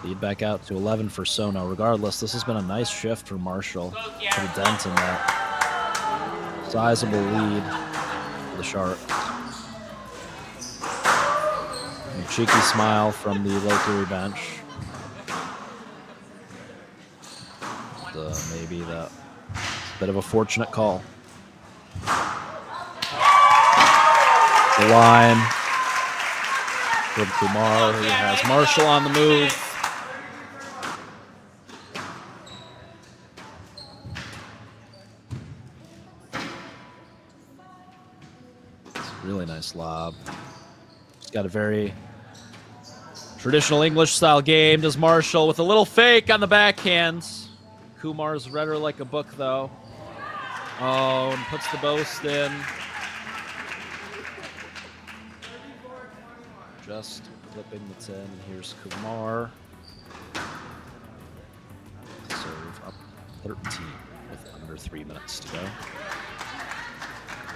Lead back out to 11 for SONO. Regardless, this has been a nice shift for Marshall. Put a dent in that sizable lead for the Sharks. A cheeky smile from the Lake Erie bench. Maybe that bit of a fortunate call. the line from Kumar, who has Marshall on the move. It's a really nice lob. He's got a very traditional English style game. Does Marshall with a little fake on the backhand. Kumar's read her like a book, though. Oh, and puts the boast in. Just flipping the 10. Here's Kumar. Serve up 13 with under 3 minutes to go.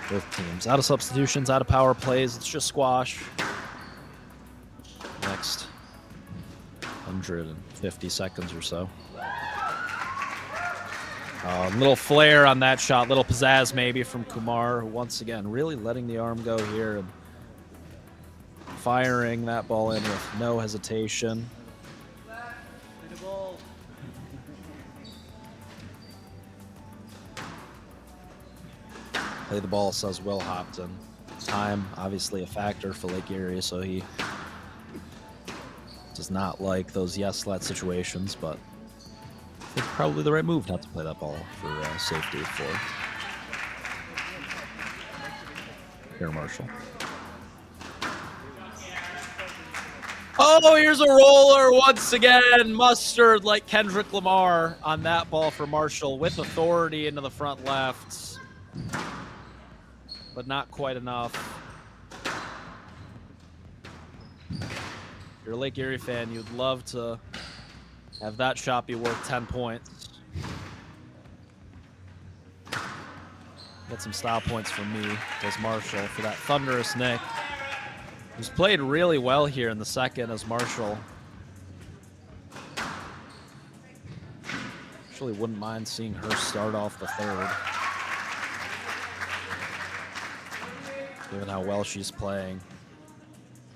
Both teams out of substitutions, out of power plays. It's just squash. Next 150 seconds or so. Little flair on that shot, little pizzazz maybe from Kumar, who once again really letting the arm go here and firing that ball in with no hesitation. Play the ball, says Will Hopton. Time, obviously a factor for Lake Erie, so he does not like those yes-let situations, but I think probably the right move not to play that ball for safety for Air Marshall. Oh, here's a roller once again. Mustard like Kendrick Lamar on that ball for Marshall with authority into the front left. But not quite enough. If you're a Lake Erie fan, you'd love to have that shot be worth 10 points. Get some style points from me, does Marshall, for that thunderous nick. Who's played really well here in the second as Marshall. Actually wouldn't mind seeing her start off the third. Given how well she's playing.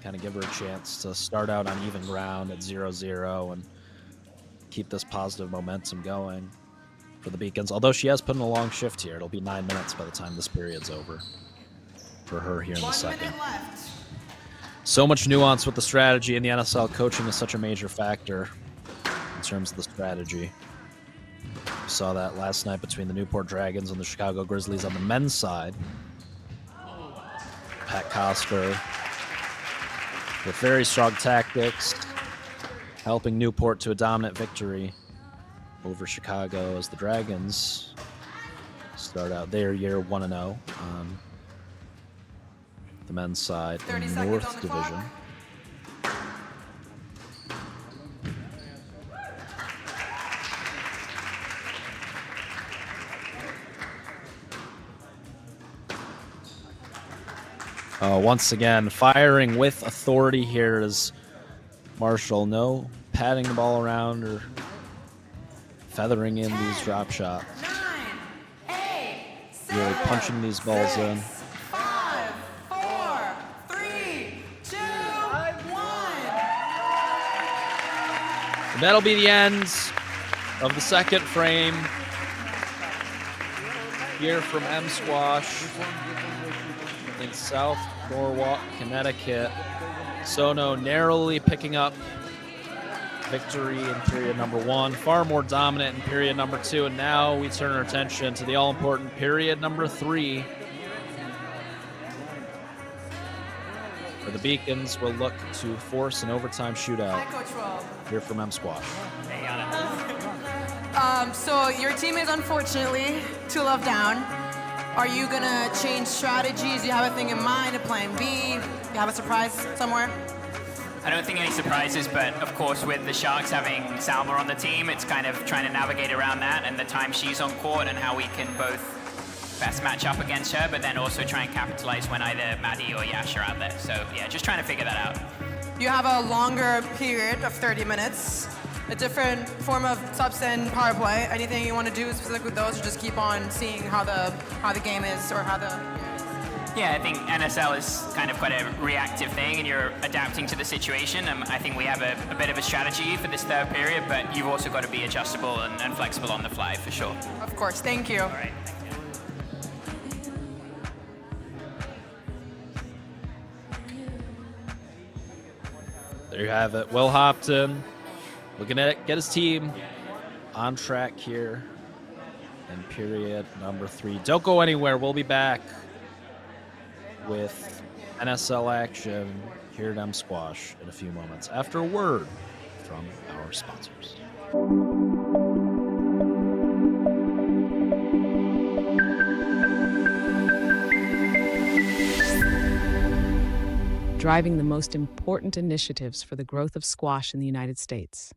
Kind of give her a chance to start out on even ground at 0-0 and keep this positive momentum going for the Beacons. Although she has put in a long shift here. It'll be 9 minutes by the time this period's over for her here in the second. 1 minute left. So much nuance with the strategy in the NSL. Coaching is such a major factor in terms of the strategy. We saw that last night between the Newport Dragons and the Chicago Grizzlies on the men's side. Pat Koster with very strong tactics, helping Newport to a dominant victory over Chicago as the Dragons start out their year 1-0 on the men's side in the North Division. Once again, firing with authority here is Marshall. No patting the ball around or feathering in these drop shots. 9, 8, 7, really punching these balls 6, in. 5, 4, 3, 2, 1. And that'll be the end of the second frame here from M Squash in South Norwalk, Connecticut. Sono narrowly picking up victory in period number 1, far more dominant in period number 2, and now we turn our attention to the all-important period number 3. For the Beacons, will look to force an overtime shootout here from M Squash. So your team is unfortunately 2 love down. Are you gonna change strategies? Do you have a thing in mind, a plan B? Do you have a surprise somewhere? I don't think any surprises, but of course with the Sharks having Salma on the team, it's kind of trying to navigate around that and the time she's on court and how we can both best match up against her, but then also try and capitalize when either Maddie or Yash are out there. So yeah, just trying to figure that out. You have a longer period of 30 minutes, a different form of subs and power play. Anything you want to do specific with those, or just keep on seeing how the game is, or how the... Yeah, I think NSL is kind of quite a reactive thing, and you're adapting to the situation. I think we have a bit of a strategy for this third period, but you've also got to be adjustable and flexible on the fly, for sure. Of course, thank you. All right. There you have it. Will Hopton looking to get his team on track here in period number 3. Don't go anywhere. We'll be back with NSL action here at M Squash in a few moments after a word from our sponsors. Driving the most important initiatives for the growth of squash in the United States.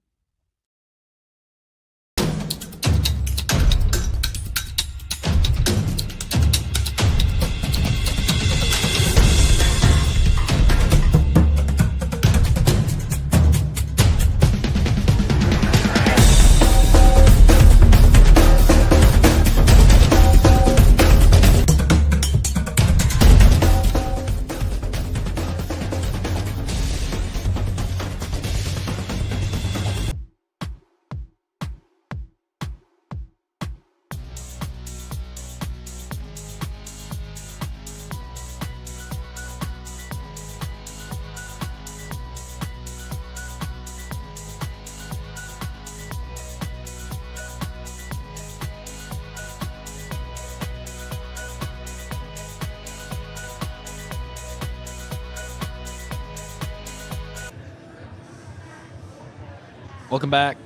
Welcome back.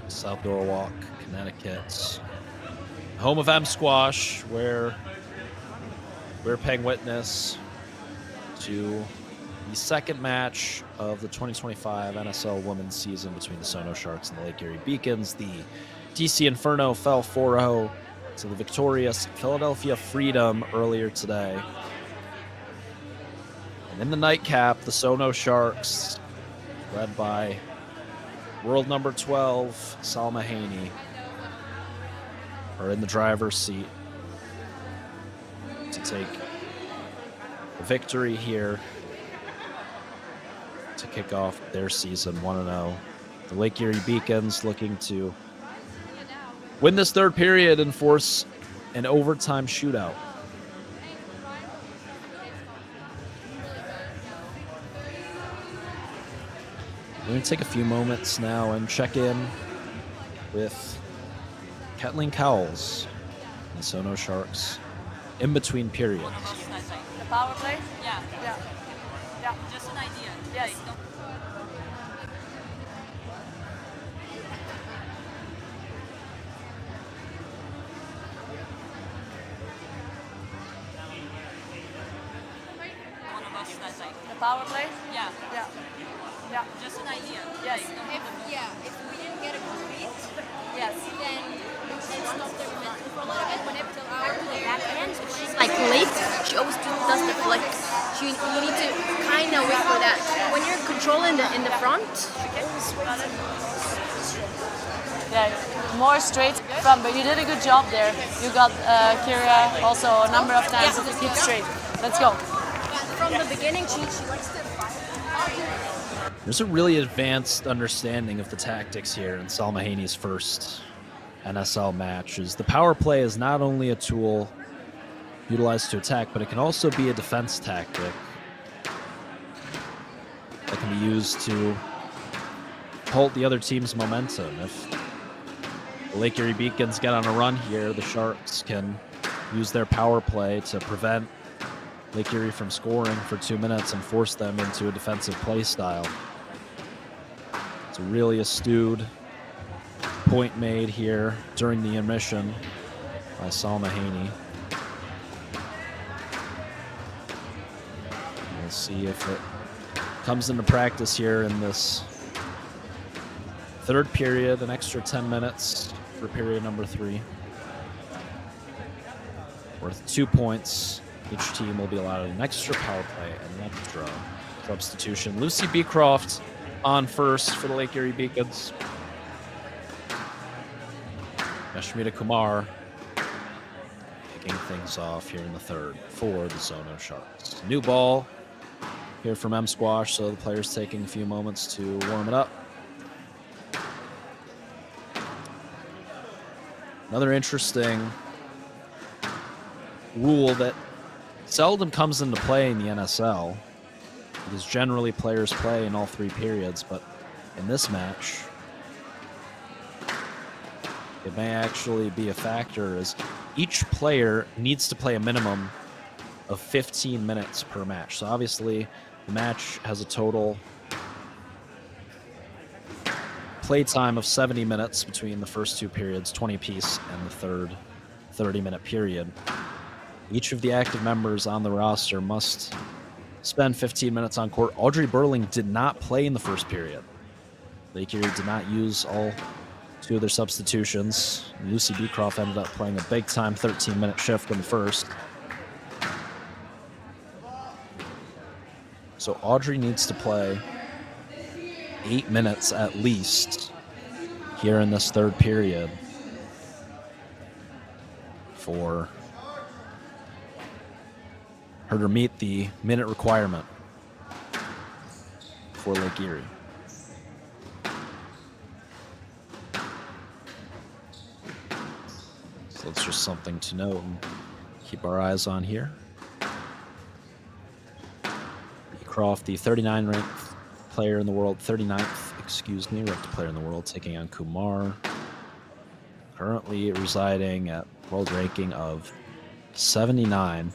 South Norwalk, Connecticut. Home of M Squash, where we're paying witness to the second match of the 2025 NSL women's season between the SONO Sharks and the Lake Erie Beacons. The DC Inferno fell 4-0 to the victorious Philadelphia Freedom earlier today. And in the nightcap, the SONO Sharks, led by world number 12, Salma Haney, are in the driver's seat to take the victory here to kick off their season 1-0. The Lake Erie Beacons looking to win this third period and force an overtime shootout. We're going to take a few moments now and check in with Kathleen Cowles and the SONO Sharks in between periods. The power play? Yeah. Just an idea. Yes. The power play? Yeah. Just an idea. Yes. If we didn't get a complete, Yes. then it's not the momentum for a little bit. Whenever our play backhands, if she's like late, she always does the flicks. You need to kind of wait for that. When you're controlling in the front, Yeah, more straight from, but you did a good job there. You got Kira also a number of times if you keep straight. Let's go. from the beginning, she likes to fight. There's a really advanced understanding of the tactics here in Salma Haney's first NSL match. Is the power play is not only a tool utilized to attack, but it can also be a defense tactic that can be used to halt the other team's momentum. If the Lake Erie Beacons get on a run here, the Sharks can use their power play to prevent Lake Erie from scoring for 2 minutes and force them into a defensive play style. It's a really astute point made here during the intermission by Salma Haney. We'll see if it comes into practice here in this third period, an extra 10 minutes for period number 3. Worth 2 points. Each team will be allowed an extra power play and an extra substitution. Lucy Beecroft on first for the Lake Erie Beacons. Yashmita Kumar kicking things off here in the third for the SONO Sharks. New ball here from M Squash, so the players taking a few moments to warm it up. Another interesting rule that seldom comes into play in the NSL because generally players play in all 3 periods, but in this match, it may actually be a factor as each player needs to play a minimum of 15 minutes per match. So obviously the match has a total play time of 70 minutes between the first 2 periods, 20 apiece, and the third 30-minute period. Each of the active members on the roster must spend 15 minutes on court. Audrey Burling did not play in the first period. Lake Erie did not use all 2 of their substitutions. Lucy Beecroft ended up playing a big-time 13-minute shift in the first. So Audrey needs to play 8 minutes at least here in this third period for her to meet the minute requirement for Lake Erie. So that's just something to note and keep our eyes on here. Beecroft, the 39 ranked player in the world, 39th, excuse me, ranked player in the world, taking on Kumar. Currently residing at world ranking of 79.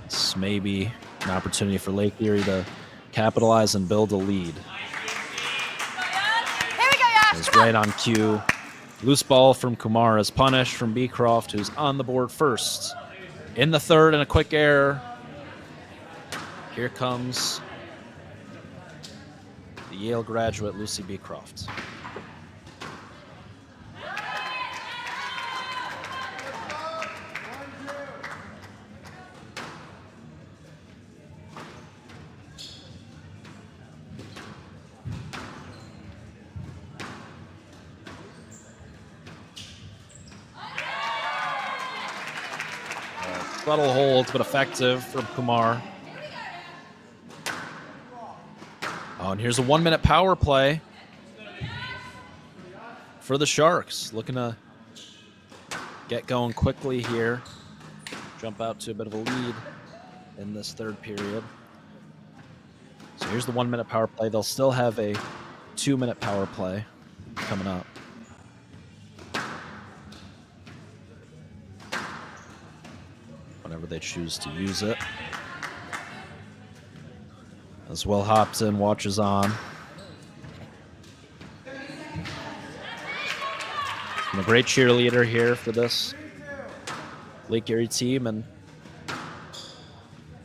This may be an opportunity for Lake Erie to capitalize and build a lead. It's right on cue. Loose ball from Kumar is punished from Beecroft, who's on the board first. In the third and a quick error. Here comes the Yale graduate, Lucy Beecroft. Subtle holds, but effective from Kumar. Oh, and here's a 1-minute power play for the Sharks. Looking to get going quickly here. Jump out to a bit of a lead in this third period. So here's the 1-minute power play. They'll still have a 2-minute power play coming up. Whenever they choose to use it. As Will Hopton watches on. Been a great cheerleader here for this Lake Erie team, and I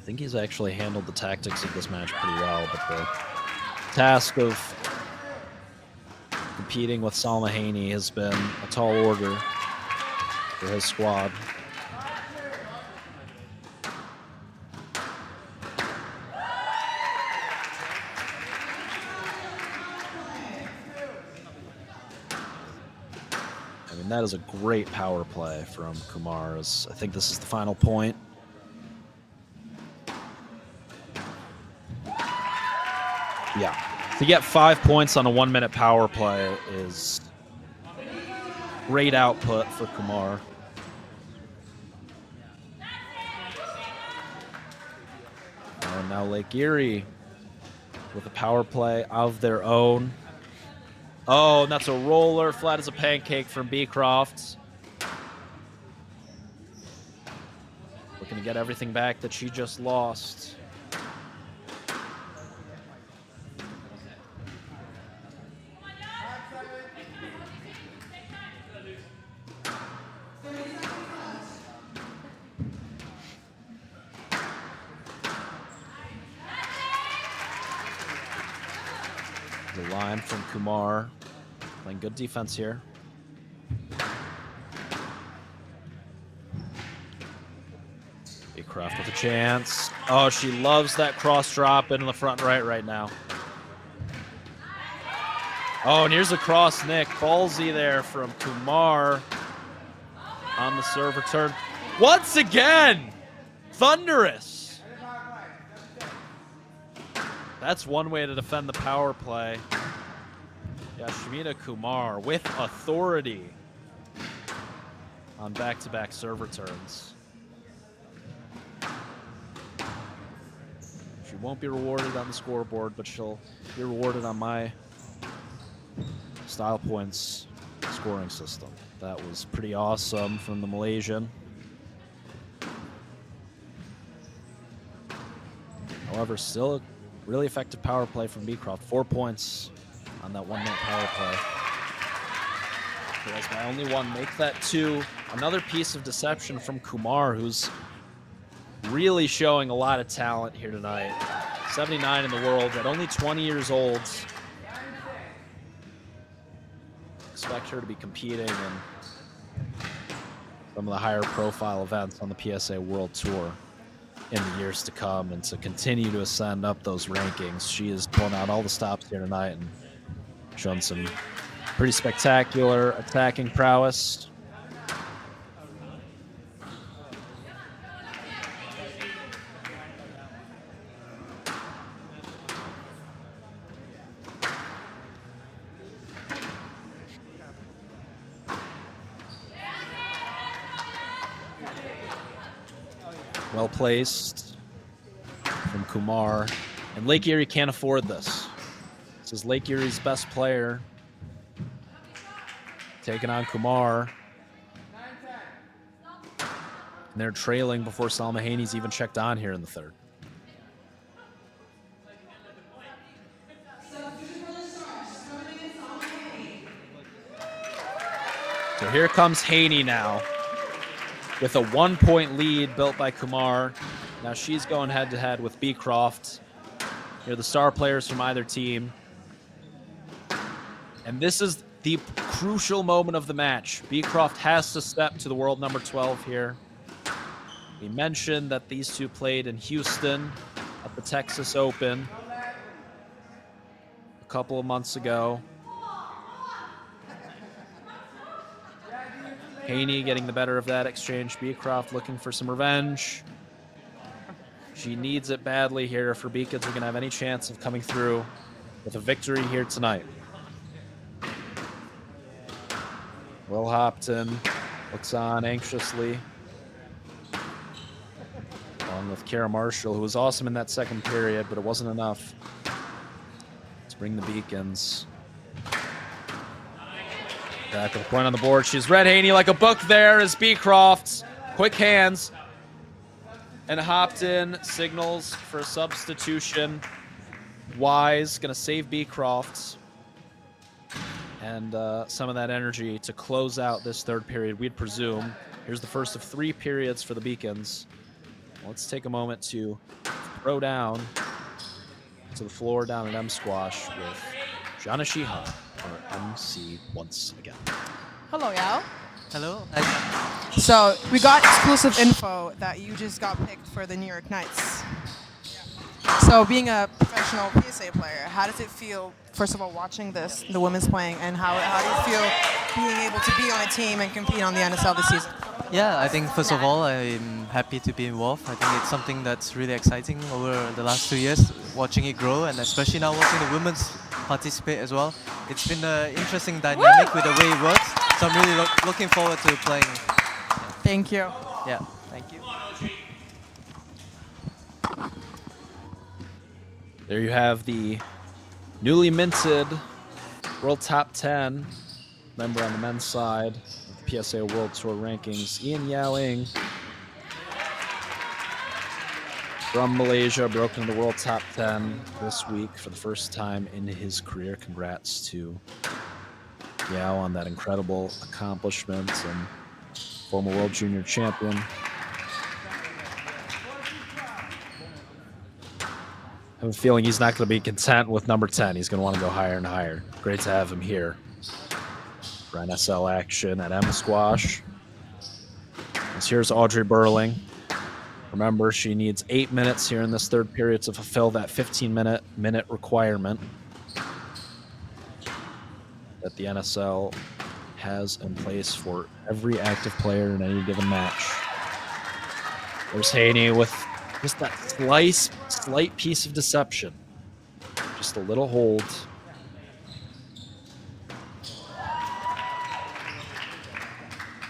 think he's actually handled the tactics of this match pretty well, but the task of competing with Salma Haney has been a tall order for his squad. That is a great power play from Kumar. I think this is the final point. Yeah. To get 5 points on a 1-minute power play is great output for Kumar. And now Lake Erie with a power play of their own. Oh, and that's a roller, flat as a pancake from Beecroft. Looking to get everything back that she just lost. The line from Kumar. Playing good defense here. Beecroft with a chance. Oh, she loves that cross drop into the front right now. Oh, and here's a cross Nick. Ballsy there from Kumar on the serve return. Once again, thunderous. That's one way to defend the power play. Yashmina Kumar with authority on back-to-back serve returns. won't be rewarded on the scoreboard, but she'll be rewarded on my style points scoring system. That was pretty awesome from the Malaysian. However, still a really effective power play from Beecroft. 4 points on that 1-minute power play. That's my only one. Make that 2. Another piece of deception from Kumar, who's really showing a lot of talent here tonight. 79 in the world at only 20 years old. Expect her to be competing in some of the higher profile events on the PSA World Tour in the years to come, and to continue to ascend up those rankings. She is pulling out all the stops here tonight and showing some pretty spectacular attacking prowess. Well placed from Kumar. And Lake Erie can't afford this. This is Lake Erie's best player taking on Kumar. And they're trailing before Salma Haney's even checked on here in the third. So here comes Haney now, with a 1-point lead built by Kumar. Now she's going head-to-head with Beecroft. Here are the star players from either team. And this is the crucial moment of the match. Beecroft has to step to the world number 12 here. We mentioned that these two played in Houston at the Texas Open a couple of months ago. Haney getting the better of that exchange. Beecroft looking for some revenge. She needs it badly here for Beacons are going to have any chance of coming through with a victory here tonight. Will Hopton looks on anxiously, along with Kara Marshall, who was awesome in that second period, but it wasn't enough to bring the Beacons back with a point on the board. She's read Haney like a book there as Beecroft. Quick hands. And Hopton signals for substitution. Wise going to save Beecroft. And some of that energy to close out this third period, we'd presume. Here's the first of 3 periods for the Beacons. Let's take a moment to throw down to the floor down at M Squash with Jana Shiha, our MC once again. Hello, Yao. Hello. So we got exclusive info that you just got picked for the New York Knights. So being a professional PSA player, how does it feel, first of all, watching this, the women's playing, and how do you feel being able to be on a team and compete on the NSL this season? Yeah, I think first of all, I'm happy to be involved. I think it's something that's really exciting over the last 2 years, watching it grow, and especially now watching the women's participate as well. It's been an interesting dynamic with the way it works, so I'm really looking forward to playing. Thank you. Yeah, thank you. There you have the newly minted World Top 10 member on the men's side of the PSA World Tour rankings, Ian Yao Ing from Malaysia, broke into the World Top 10 this week for the first time in his career. Congrats to Yao on that incredible accomplishment, and former World Junior Champion. I have a feeling he's not going to be content with number 10. He's going to want to go higher and higher. Great to have him here for NSL action at M Squash. And here's Audrey Burling. Remember, she needs 8 minutes here in this third period to fulfill that 15-minute requirement that the NSL has in place for every active player in any given match. There's Haney with just that slight piece of deception. Just a little hold.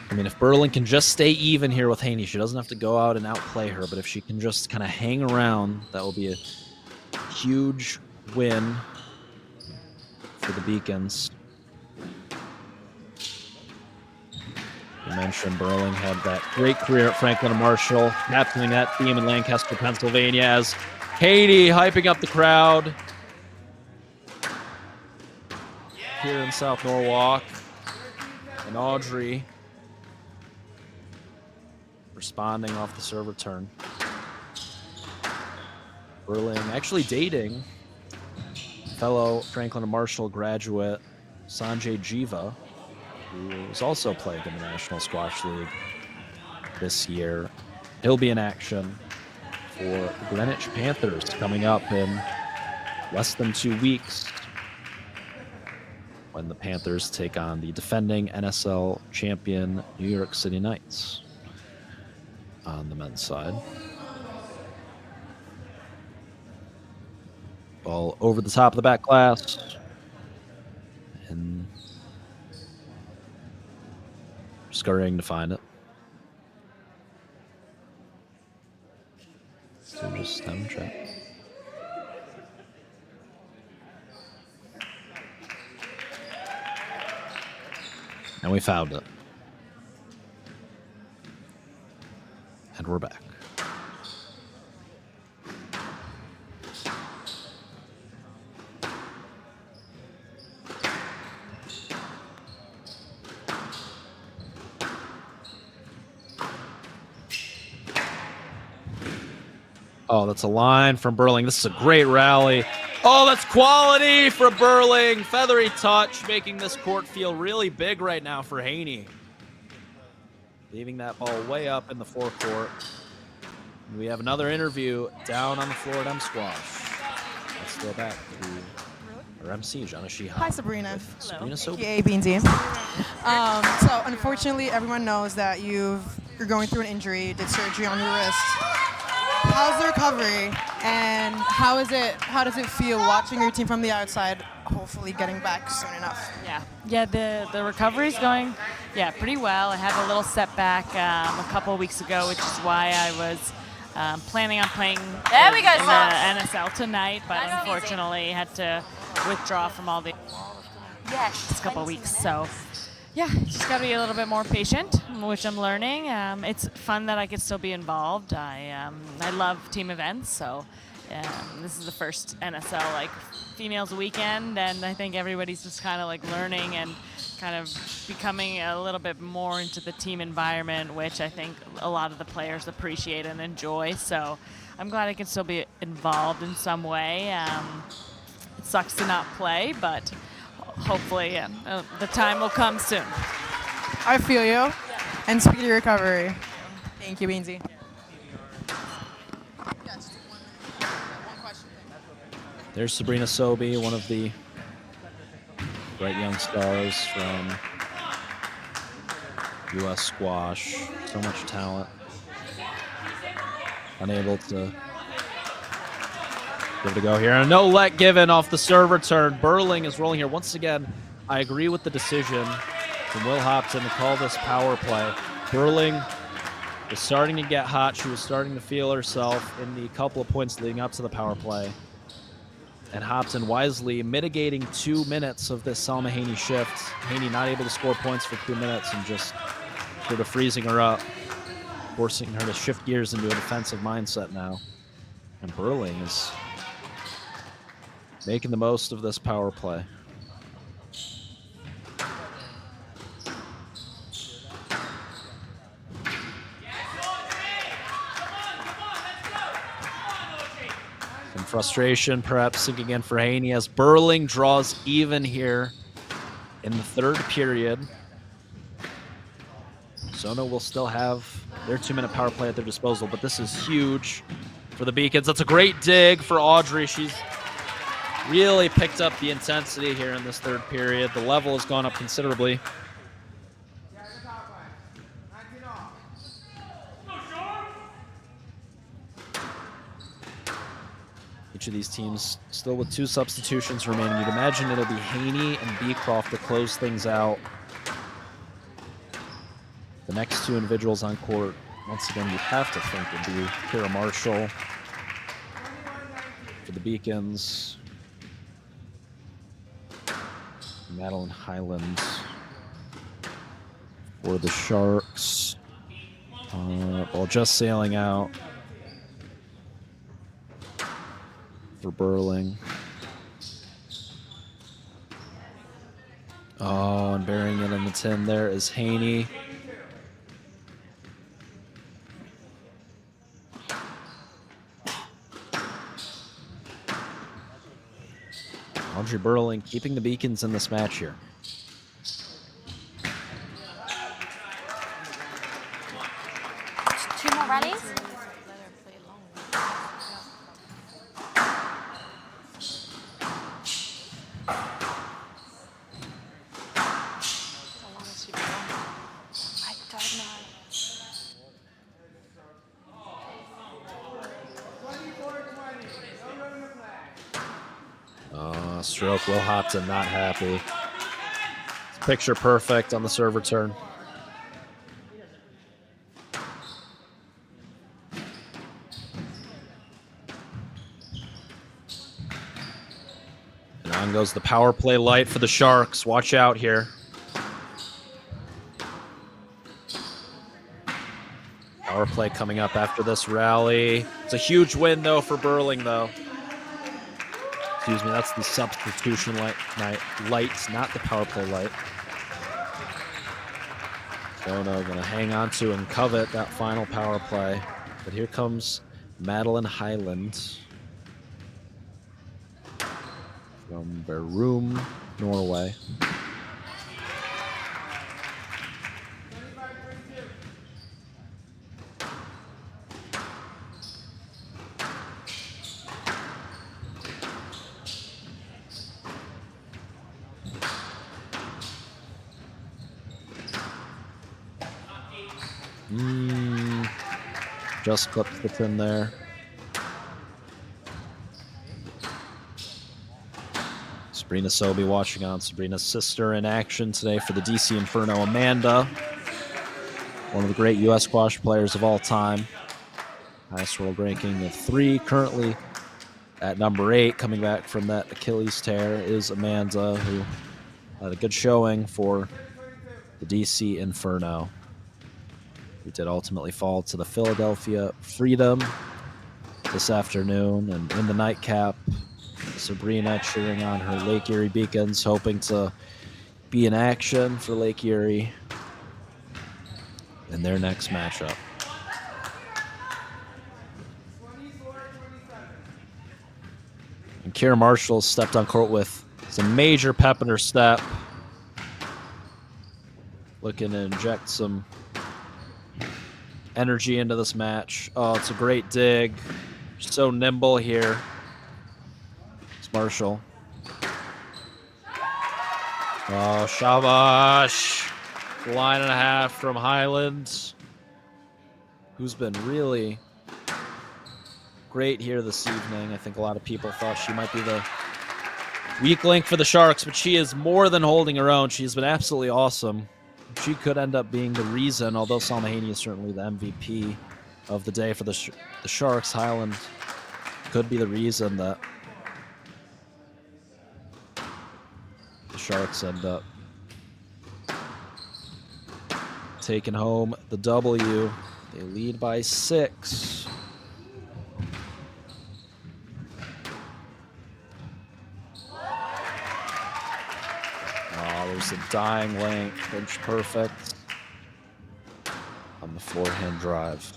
I mean, if Burling can just stay even here with Haney, she doesn't have to go out and outplay her, but if she can just kind of hang around, that will be huge win for the Beacons. You mentioned Burling had that great career at Franklin and Marshall, captaining that team in Lancaster, Pennsylvania, as Katie hyping up the crowd here in South Norwalk, and Audrey responding off the serve return. Burling actually dating fellow Franklin and Marshall graduate Sanjay Jiva, who is also playing in the National Squash League this year. He'll be in action for Greenwich Panthers coming up in less than 2 weeks when the Panthers take on the defending NSL champion New York City Knights on the men's side. Ball over the top of the back glass. And scurrying to find it. So just have a check. And we found it. And we're back. Oh, that's a line from Burling. This is a great rally. Oh, that's quality for Burling. Feathery touch, making this court feel really big right now for Haney. Leaving that ball way up in the forecourt. We have another interview down on the floor at M Squash. Let's go back to our MC, Jana Shiha. Hi, Sabrina. Sabrina Sobe. AKA Beansy. So unfortunately, everyone knows that you're going through an injury. You did surgery on your wrist. How's the recovery, and how does it feel watching your team from the outside, hopefully getting back soon enough? Yeah, the recovery's going, pretty well. I had a little setback a couple of weeks ago, which is why I was planning on playing in the NSL tonight, but unfortunately had to withdraw from all the last couple of weeks. So just got to be a little bit more patient, which I'm learning. It's fun that I could still be involved. I love team events, so this is the first NSL females weekend, and I think everybody's just kind of learning and kind of becoming a little bit more into the team environment, which I think a lot of the players appreciate and enjoy. So I'm glad I can still be involved in some way. It sucks to not play, but hopefully the time will come soon. I feel you. And speedy recovery. Thank you, Beansy. There's Sabrina Sobe, one of the bright young stars from U.S. Squash. So much talent. Unable to give it a go here. And no let given off the serve return. Burling is rolling here. Once again, I agree with the decision from Will Hopton to call this power play. Burling was starting to get hot. She was starting to feel herself in the couple of points leading up to the power play. And Hopton wisely mitigating 2 minutes of this Salma Haney shift. Haney not able to score points for 2 minutes and just sort of freezing her up, forcing her to shift gears into a defensive mindset now. And Burling is making the most of this power play. Some frustration perhaps sinking in for Haney as Burling draws even here in the third period. SONO will still have their 2-minute power play at their disposal, but this is huge for the Beacons. That's a great dig for Audrey. She's really picked up the intensity here in this third period. The level has gone up considerably. Each of these teams still with 2 substitutions remaining. You'd imagine it'll be Haney and Beecroft to close things out. The next 2 individuals on court, once again, you'd have to think would be Kira Marshall, for the Beacons. Madeline Highland for the Sharks. Ball just sailing out for Burling. Oh, and burying it in the tin there is Haney. Audrey Burling keeping the Beacons in this match here. Two more rallies. Stroke, Will Hopton not happy. Picture perfect on the serve return. And on goes the power play light for the Sharks. Watch out here. Power play coming up after this rally. It's a huge win, though, for Burling, though. Excuse me, that's the substitution light, not the power play light. SONO going to hang on to and covet that final power play. But here comes Madeline Highland from Bærum, Norway. Just clips the pin there. Sabrina Sobey watching on. Sabrina's sister in action today for the DC Inferno. Amanda, one of the great U.S. squash players of all time. Highest world ranking of 3. Currently at number 8, coming back from that Achilles tear, is Amanda, who had a good showing for the DC Inferno. We did ultimately fall to the Philadelphia Freedom this afternoon, and in the nightcap, Sabrina cheering on her Lake Erie Beacons, hoping to be in action for Lake Erie in their next matchup. And Kira Marshall stepped on court with some major pep in her step, looking to inject some energy into this match. Oh, it's a great dig. So nimble here. It's Marshall. Oh, shabash. Line and a half from Highland, who's been really great here this evening. I think a lot of people thought she might be the weak link for the Sharks, but she is more than holding her own. She's been absolutely awesome. She could end up being the reason, although Salma Haney is certainly the MVP of the day for the Sharks. Highland could be the reason that the Sharks end up taking home the W. They lead by 6. There's a dying link, pinch perfect on the forehand drive.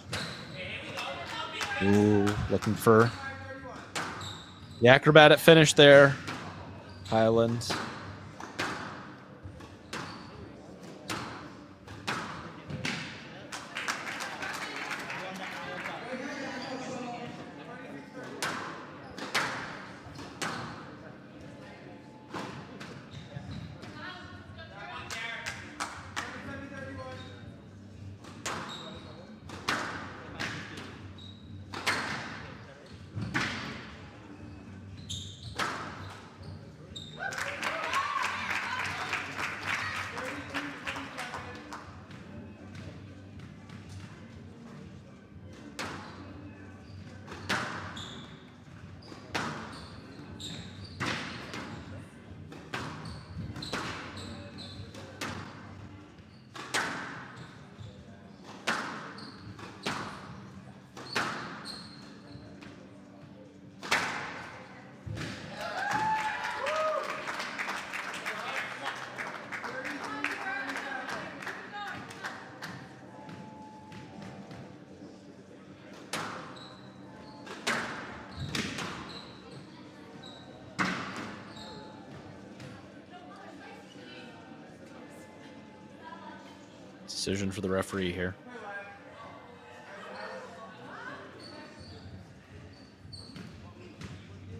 Ooh, looking for the acrobatic finish there, Highland. Decision for the referee here.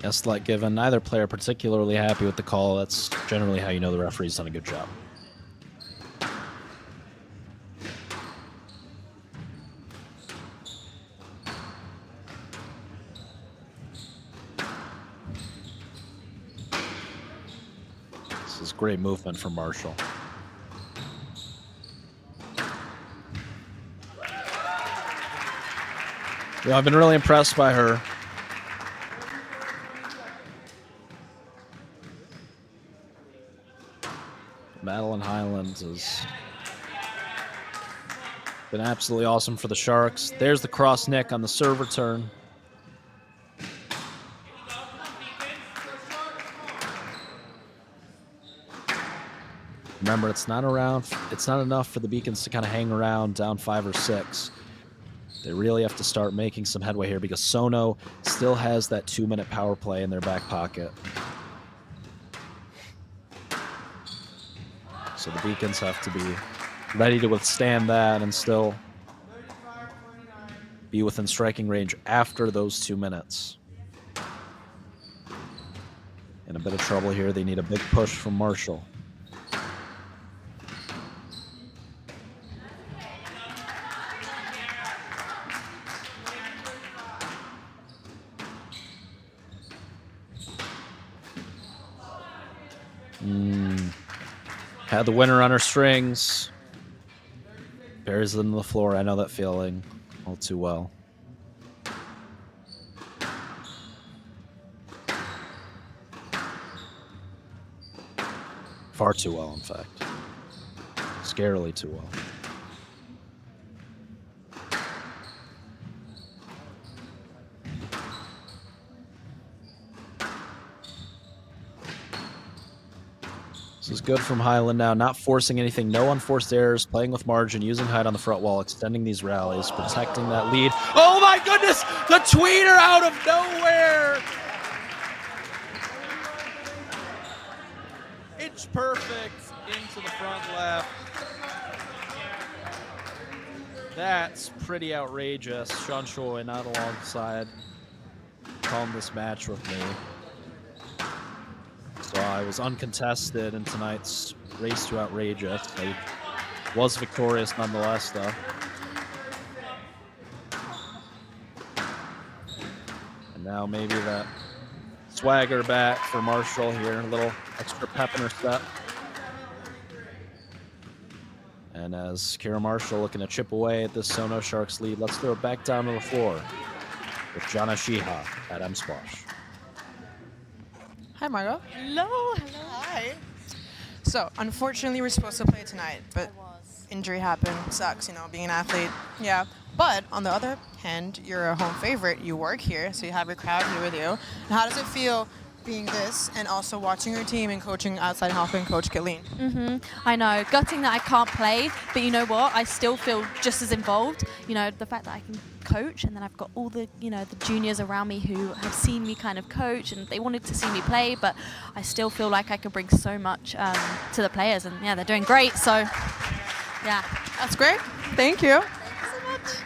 Yes, like given, neither player particularly happy with the call. That's generally how you know the referee's done a good job. This is great movement from Marshall. Yeah, I've been really impressed by her. Madeline Highland has been absolutely awesome for the Sharks. There's the cross neck on the serve return. Remember, it's not enough for the Beacons to kind of hang around down 5 or 6. They really have to start making some headway here because SONO still has that 2-minute power play in their back pocket. So the Beacons have to be ready to withstand that and still be within striking range after those 2 minutes. In a bit of trouble here. They need a big push from Marshall. Had the winner on her strings. Buries them to the floor. I know that feeling all too well. Far too well, in fact. Scarily too well. This is good from Highland now, not forcing anything, no unforced errors, playing with margin, using height on the front wall, extending these rallies, protecting that lead. Oh my goodness! The tweeter out of nowhere! Inch perfect into the front left. That's pretty outrageous. Sean Choi not alongside. Calling this match with me. So I was uncontested in tonight's race to outrageous. I was victorious nonetheless, though. And now maybe that swagger back for Marshall here. A little extra pep in her step. And as Kara Marshall looking to chip away at this SONO Sharks lead, let's throw it back down to the floor with Jana Shiha at M Squash. Hi, Margot. Hello. Hi. So, unfortunately, we're supposed to play tonight, but injury happened. Sucks, you know, being an athlete. Yeah. But on the other hand, you're a home favorite. You work here, so you have your crowd here with you. And how does it feel being this and also watching your team and coaching outside helping Coach Kathleen? I know, gutting that I can't play, but you know what? I still feel just as involved. You know, the fact that I can coach, and then I've got all the, you know, the juniors around me who have seen me kind of coach, and they wanted to see me play, but I still feel like I can bring so much to the players, and yeah, they're doing great. So, yeah, that's great. Thank you. Thank you so much.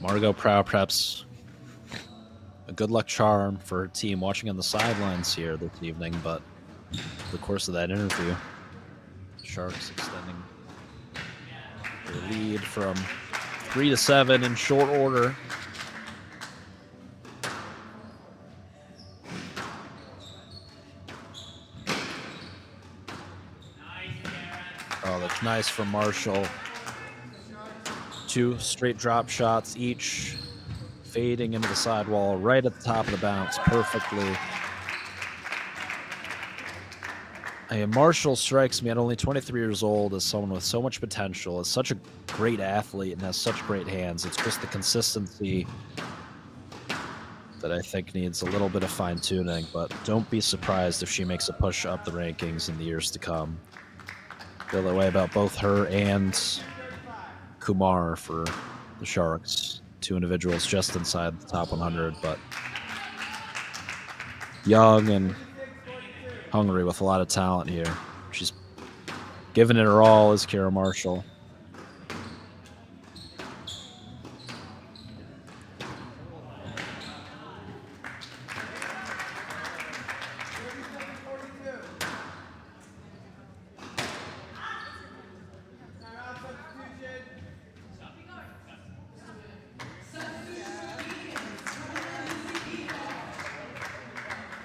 Margot Prow, perhaps a good luck charm for her team watching on the sidelines here this evening, but over the course of that interview, Sharks extending their lead from 3 to 7 in short order. Oh, that's nice from Marshall. 2 straight drop shots each, fading into the sidewall right at the top of the bounce perfectly. And Marshall strikes me at only 23 years old as someone with so much potential, is such a great athlete and has such great hands. It's just the consistency that I think needs a little bit of fine-tuning, but don't be surprised if she makes a push up the rankings in the years to come. Feel that way about both her and Kumar for the Sharks. 2 individuals just inside the top 100, but young and hungry with a lot of talent here. She's giving it her all, is Kara Marshall.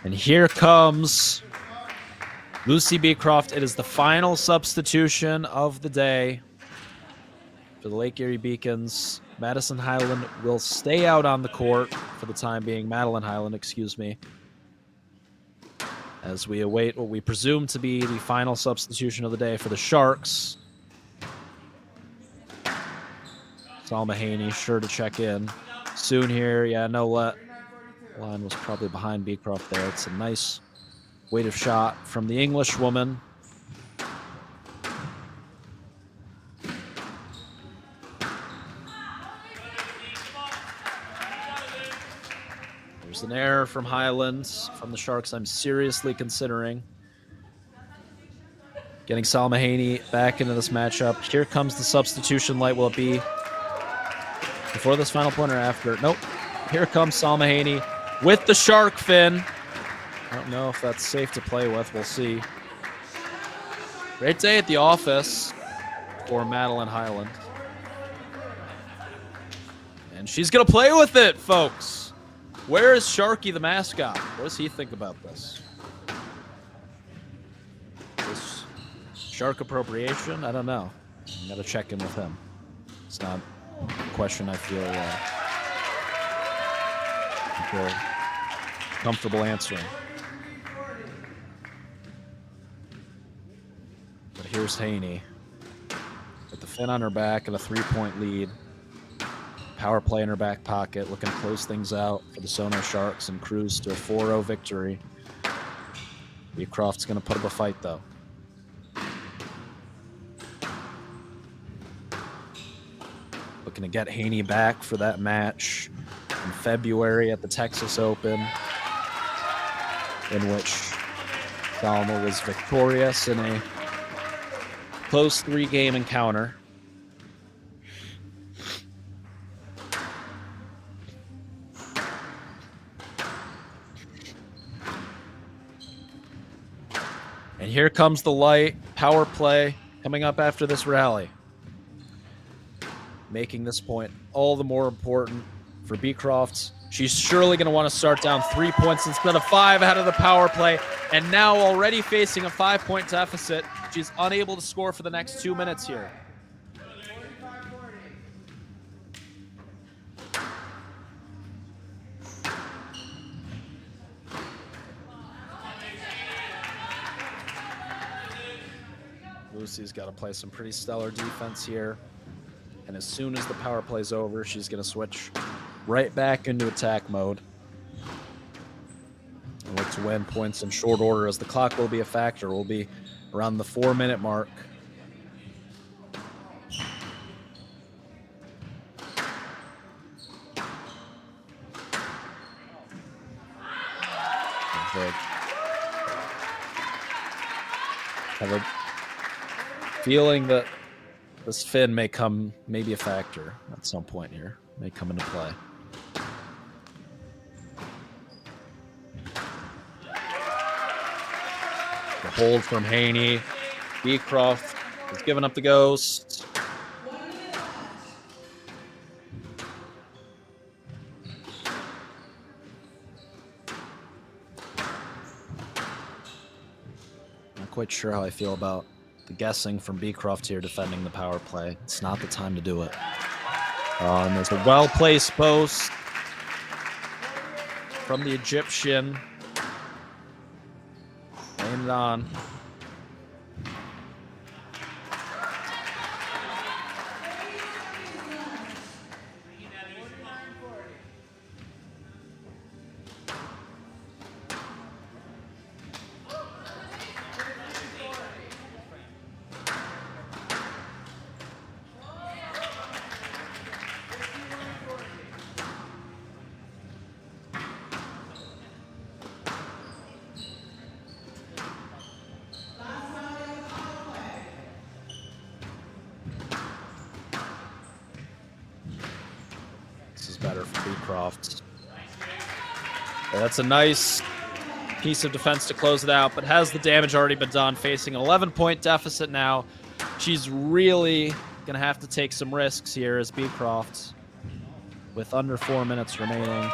And here comes Lucy Beecroft. It is the final substitution of the day for the Lake Erie Beacons. Madison Highland will stay out on the court for the time being. Madeline Highland, excuse me. As we await what we presume to be the final substitution of the day for the Sharks. Salma Haney sure to check in soon here. Yeah, no let. Line was probably behind Beecroft there. It's a nice weighted shot from the English woman. There's an error from Highlands, from the Sharks. I'm seriously considering getting Salma Haney back into this matchup. Here comes the substitution light. Will it be before this final point or after? Nope. Here comes Salma Haney with the shark fin. I don't know if that's safe to play with. We'll see. Great day at the office for Madeline Highland. And she's going to play with it, folks. Where is Sharky the mascot? What does he think about this? This shark appropriation? I don't know. I got to check in with him. It's not a question I feel comfortable answering. But here's Haney with the fin on her back and a 3-point lead. Power play in her back pocket, looking to close things out for the SONO Sharks and cruise to a 4-0 victory. Beecroft's going to put up a fight, though. Looking to get Haney back for that match in February at the Texas Open, in which Salma was victorious in a close 3-game encounter. And here comes the light power play coming up after this rally, making this point all the more important for Beecroft. She's surely going to want to start down 3 points instead of 5 out of the power play. And now already facing a 5-point deficit. She's unable to score for the next 2 minutes here. Lucy's got to play some pretty stellar defense here. And as soon as the power play's over, she's going to switch right back into attack mode and look to win points in short order, as the clock will be a factor. We'll be around the 4-minute mark. Have a feeling that this fin may come, maybe a factor at some point here, may come into play. The hold from Haney. Beecroft has given up the ghost. Not quite sure how I feel about the guessing from Beecroft here defending the power play. It's not the time to do it. And there's a well-placed post from the Egyptian. Laying it on. better for Beecroft. That's a nice piece of defense to close it out, but has the damage already been done? Facing an 11-point deficit now. She's really going to have to take some risks here as Beecroft, with under 4 minutes remaining.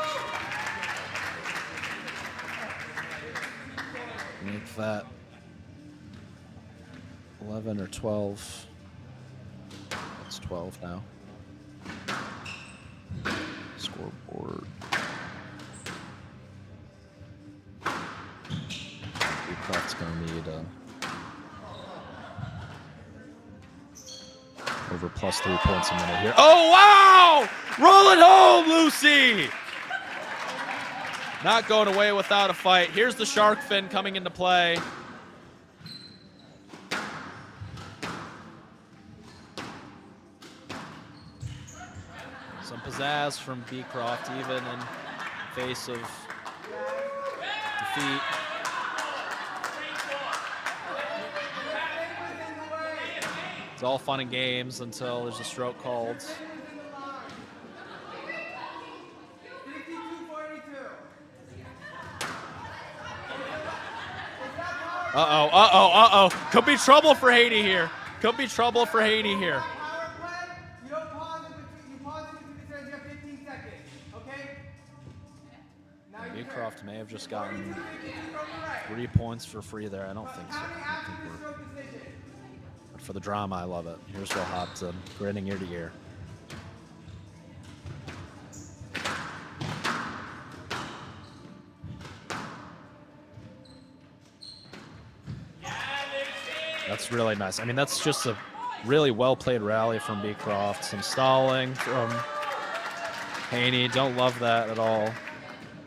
Make that 11 or 12. It's 12 now. Scoreboard. Beecroft's going to need over plus 3 points a minute here. Oh, wow! Roll it home, Lucy! Not going away without a fight. Here's the shark fin coming into play. Some pizzazz from Beecroft, even in face of defeat. It's all fun and games until there's a stroke called. Uh-oh. Could be trouble for Haiti here. You don't pause it, you pause it between the turns. You have 15 seconds, okay? Beecroft may have just gotten 3 points for free there. I don't think so. But for the drama, I love it. Here's Will Hobson, grinning ear to ear. That's really nice. I mean, that's just a really well-played rally from Beecroft. Some stalling from Haney. Don't love that at all.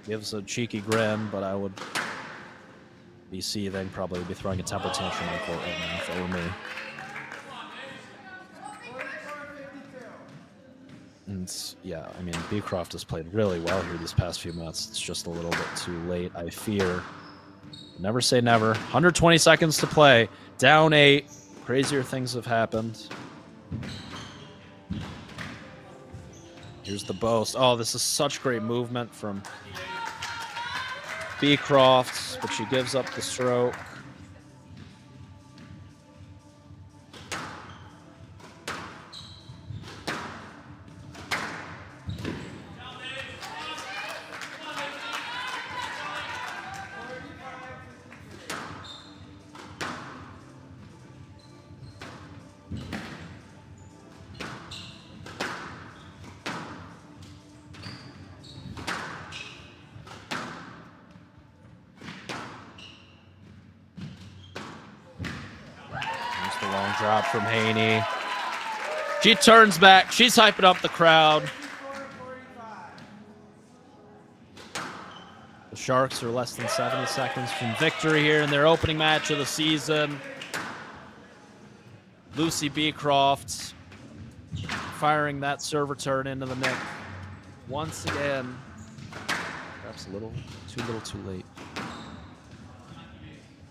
Gives a cheeky grin, but I would be seething. Probably be throwing a temper tantrum on the court right now if it were me. And yeah, I mean, Beecroft has played really well here these past few minutes. It's just a little bit too late, I fear. Never say never. 120 seconds to play. Down 8. Crazier things have happened. Here's the boast. Oh, this is such great movement from Beecroft, but she gives up the stroke. Long drop from Haney. She turns back. She's hyping up the crowd. The Sharks are less than 70 seconds from victory here in their opening match of the season. Lucy Beecroft firing that serve return into the net once again. Perhaps a little too late.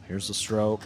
Here's the stroke.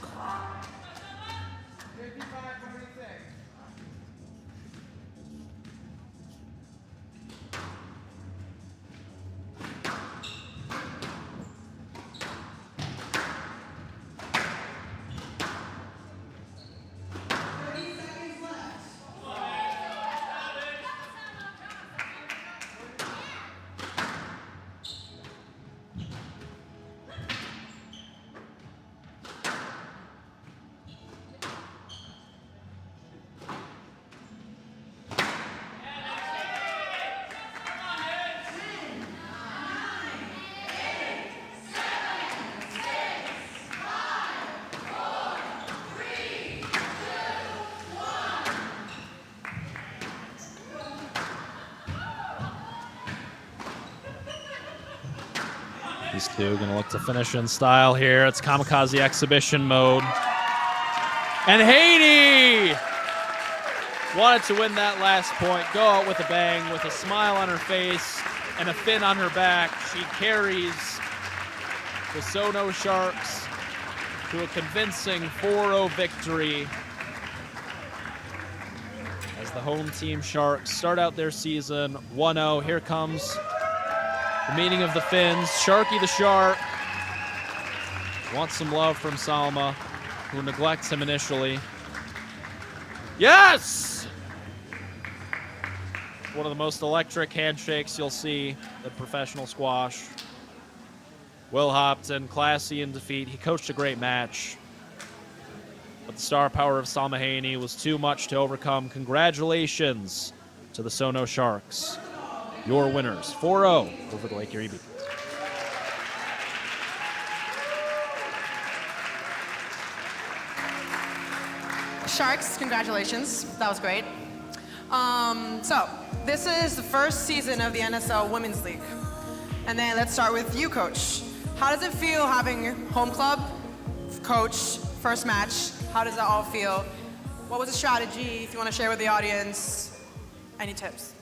These two going to look to finish in style here. It's kamikaze exhibition mode. And Haney wanted to win that last point. Go out with a bang, with a smile on her face and a fin on her back. She carries the SONO Sharks to a convincing 4-0 victory as the home team Sharks start out their season 1-0. Here comes the meeting of the Finns. Sharky the Shark wants some love from Salma, who neglects him initially. Yes! One of the most electric handshakes you'll see at professional squash. Will Hopton, classy in defeat. He coached a great match, but the star power of Salma Haney was too much to overcome. Congratulations to the SONO Sharks. Your winners, 4-0 over the Lake Erie Beacons. Sharks, congratulations. That was great. So, this is the first season of the NSL Women's League. And then let's start with you, Coach. How does it feel having home club, coach, first match? How does that all feel? What was the strategy, if you want to share with the audience? Any tips?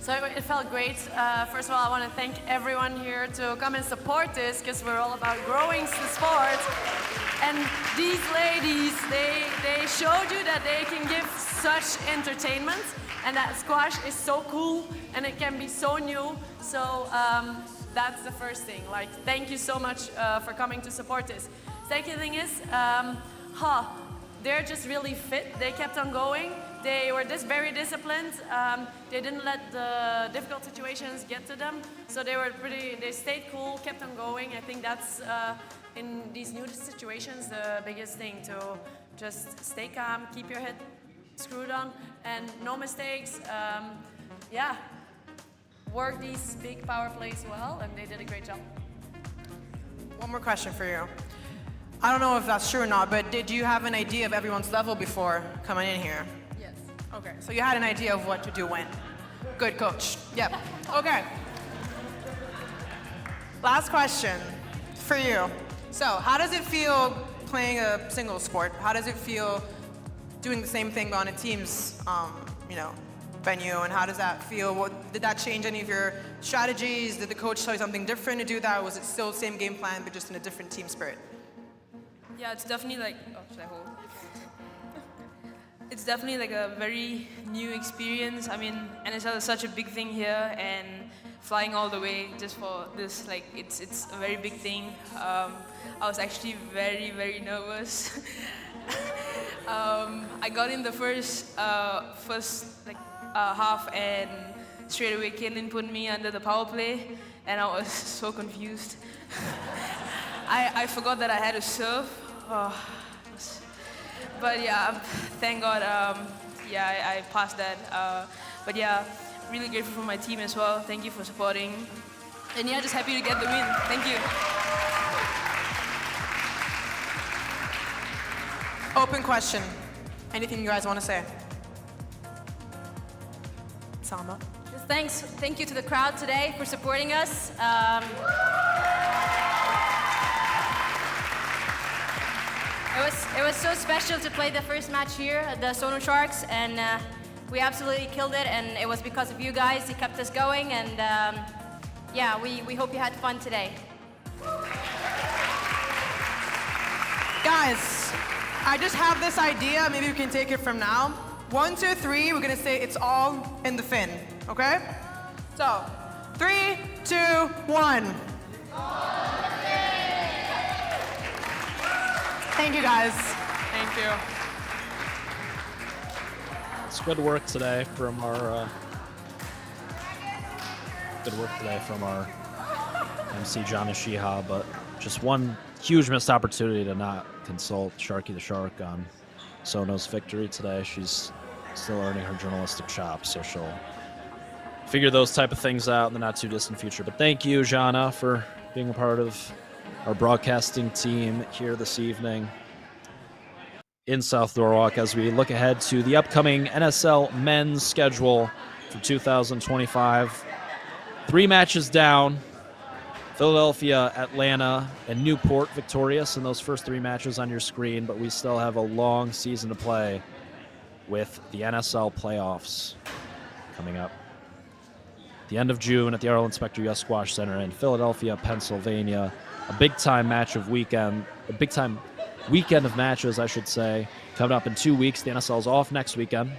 So it felt great. First of all, I want to thank everyone here to come and support this, because we're all about growing the sport. And these ladies, they showed you that they can give such entertainment, and that squash is so cool, and it can be so new. So that's the first thing. Like, thank you so much for coming to support this. Second thing is, they're just really fit. They kept on going. They were very disciplined. They didn't let the difficult situations get to them. So they stayed cool, kept on going. I think that's, in these new situations, the biggest thing, to just stay calm, keep your head screwed on, and no mistakes. Yeah, work these big power plays well, and they did a great job. One more question for you. I don't know if that's true or not, but did you have an idea of everyone's level before coming in here? Yes. Okay, so you had an idea of what to do when. Good, Coach. Yep. Okay. Last question for you. So, how does it feel playing a single sport? How does it feel doing the same thing but on a team's, venue? And how does that feel? Did that change any of your strategies? Did the coach tell you something different to do that? Or was it still the same game plan but just in a different team spirit? Yeah, it's definitely like, should I hold? It's definitely like a very new experience. I mean, NSL is such a big thing here, and flying all the way just for this, like, it's a very big thing. I was actually very, very nervous. I got in the first half, and straight away Caitlin put me under the power play, and I was so confused. I forgot that I had to serve. But yeah, thank God, I passed that. But yeah, really grateful for my team as well. Thank you for supporting. And yeah, just happy to get the win. Thank you. Open question. Anything you guys want to say? Salma? Just thank you to the crowd today for supporting us. It was so special to play the first match here at the SONO Sharks, and we absolutely killed it, and it was because of you guys. You kept us going, and yeah, we hope you had fun today. Guys, I just have this idea. Maybe we can take it from now. 1, 2, 3, we're gonna say it's all in the fin, okay? So, 3, 2, 1. Thank you, guys. Thank you. It's good work today from our MC John Ashiha, but just one huge missed opportunity to not consult Sharky the Shark on Sono's victory today. She's still earning her journalistic chops, so she'll figure those type of things out in the not too distant future. But thank you, Jana, for being a part of our broadcasting team here this evening in South Norwalk as we look ahead to the upcoming NSL men's schedule for 2025. 3 matches down. Philadelphia, Atlanta, and Newport victorious in those first 3 matches on your screen, but we still have a long season to play with the NSL playoffs coming up. The end of June at the Arlen Specter U.S. Squash Center in Philadelphia, Pennsylvania. A big-time weekend of matches, I should say, coming up in 2 weeks. The NSL is off next weekend.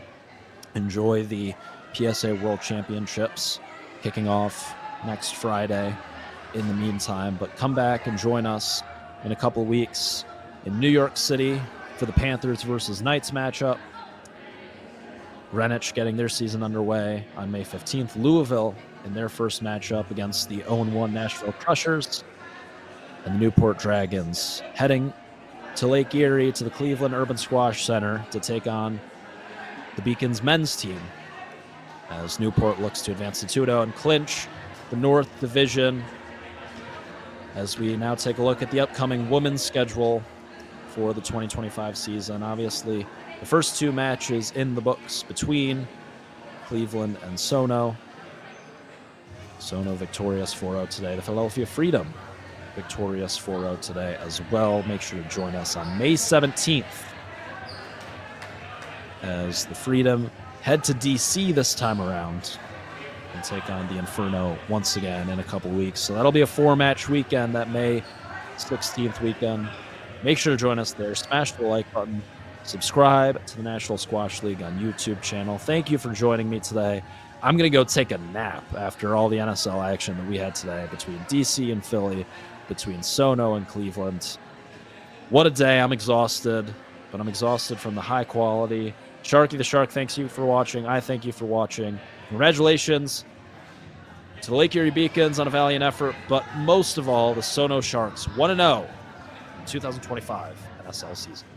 enjoy the PSA World Championships kicking off next Friday in the meantime. But come back and join us in a couple of weeks in New York City for the Panthers versus Knights matchup. Greenwich getting their season underway on May 15th. Louisville in their first matchup against the 0-1 Nashville Crushers. And the Newport Dragons heading to Lake Erie to the Cleveland Urban Squash Center to take on the Beacons men's team as Newport looks to advance to 2-0 and clinch the North Division. As we now take a look at the upcoming women's schedule for the 2025 season. Obviously, the first two matches in the books between Cleveland and SONO. SONO victorious 4-0 today. The Philadelphia Freedom victorious 4-0 today as well. Make sure to join us on May 17th as the Freedom head to DC this time around and take on the Inferno once again in a couple weeks. So that'll be a 4-match weekend, that May 16th weekend. Make sure to join us there. Smash the like button. Subscribe to the National Squash League on YouTube channel. Thank you for joining me today. I'm going to go take a nap after all the NSL action that we had today between DC and Philly, between SONO and Cleveland. What a day. I'm exhausted, but I'm exhausted from the high quality. Sharky the Shark, thanks you for watching. I thank you for watching. Congratulations to the Lake Erie Beacons on a valiant effort, but most of all, the SONO Sharks 1-0 in 2025 NSL season.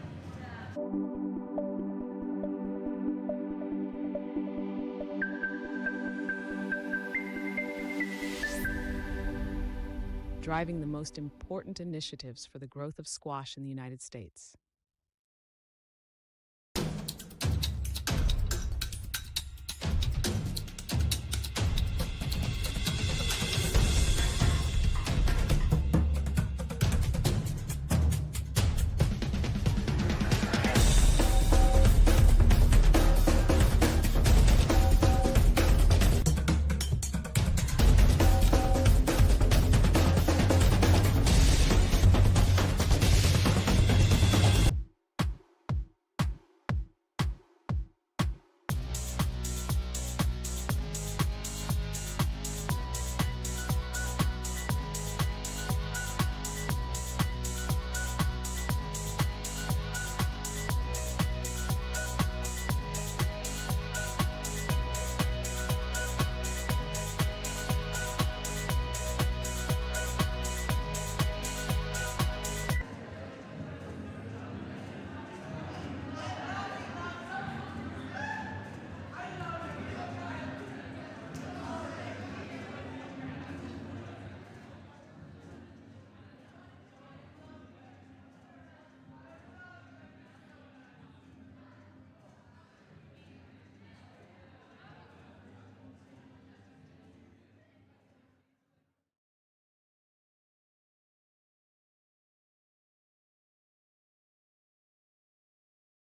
Driving the most important initiatives for the growth of squash in the United States.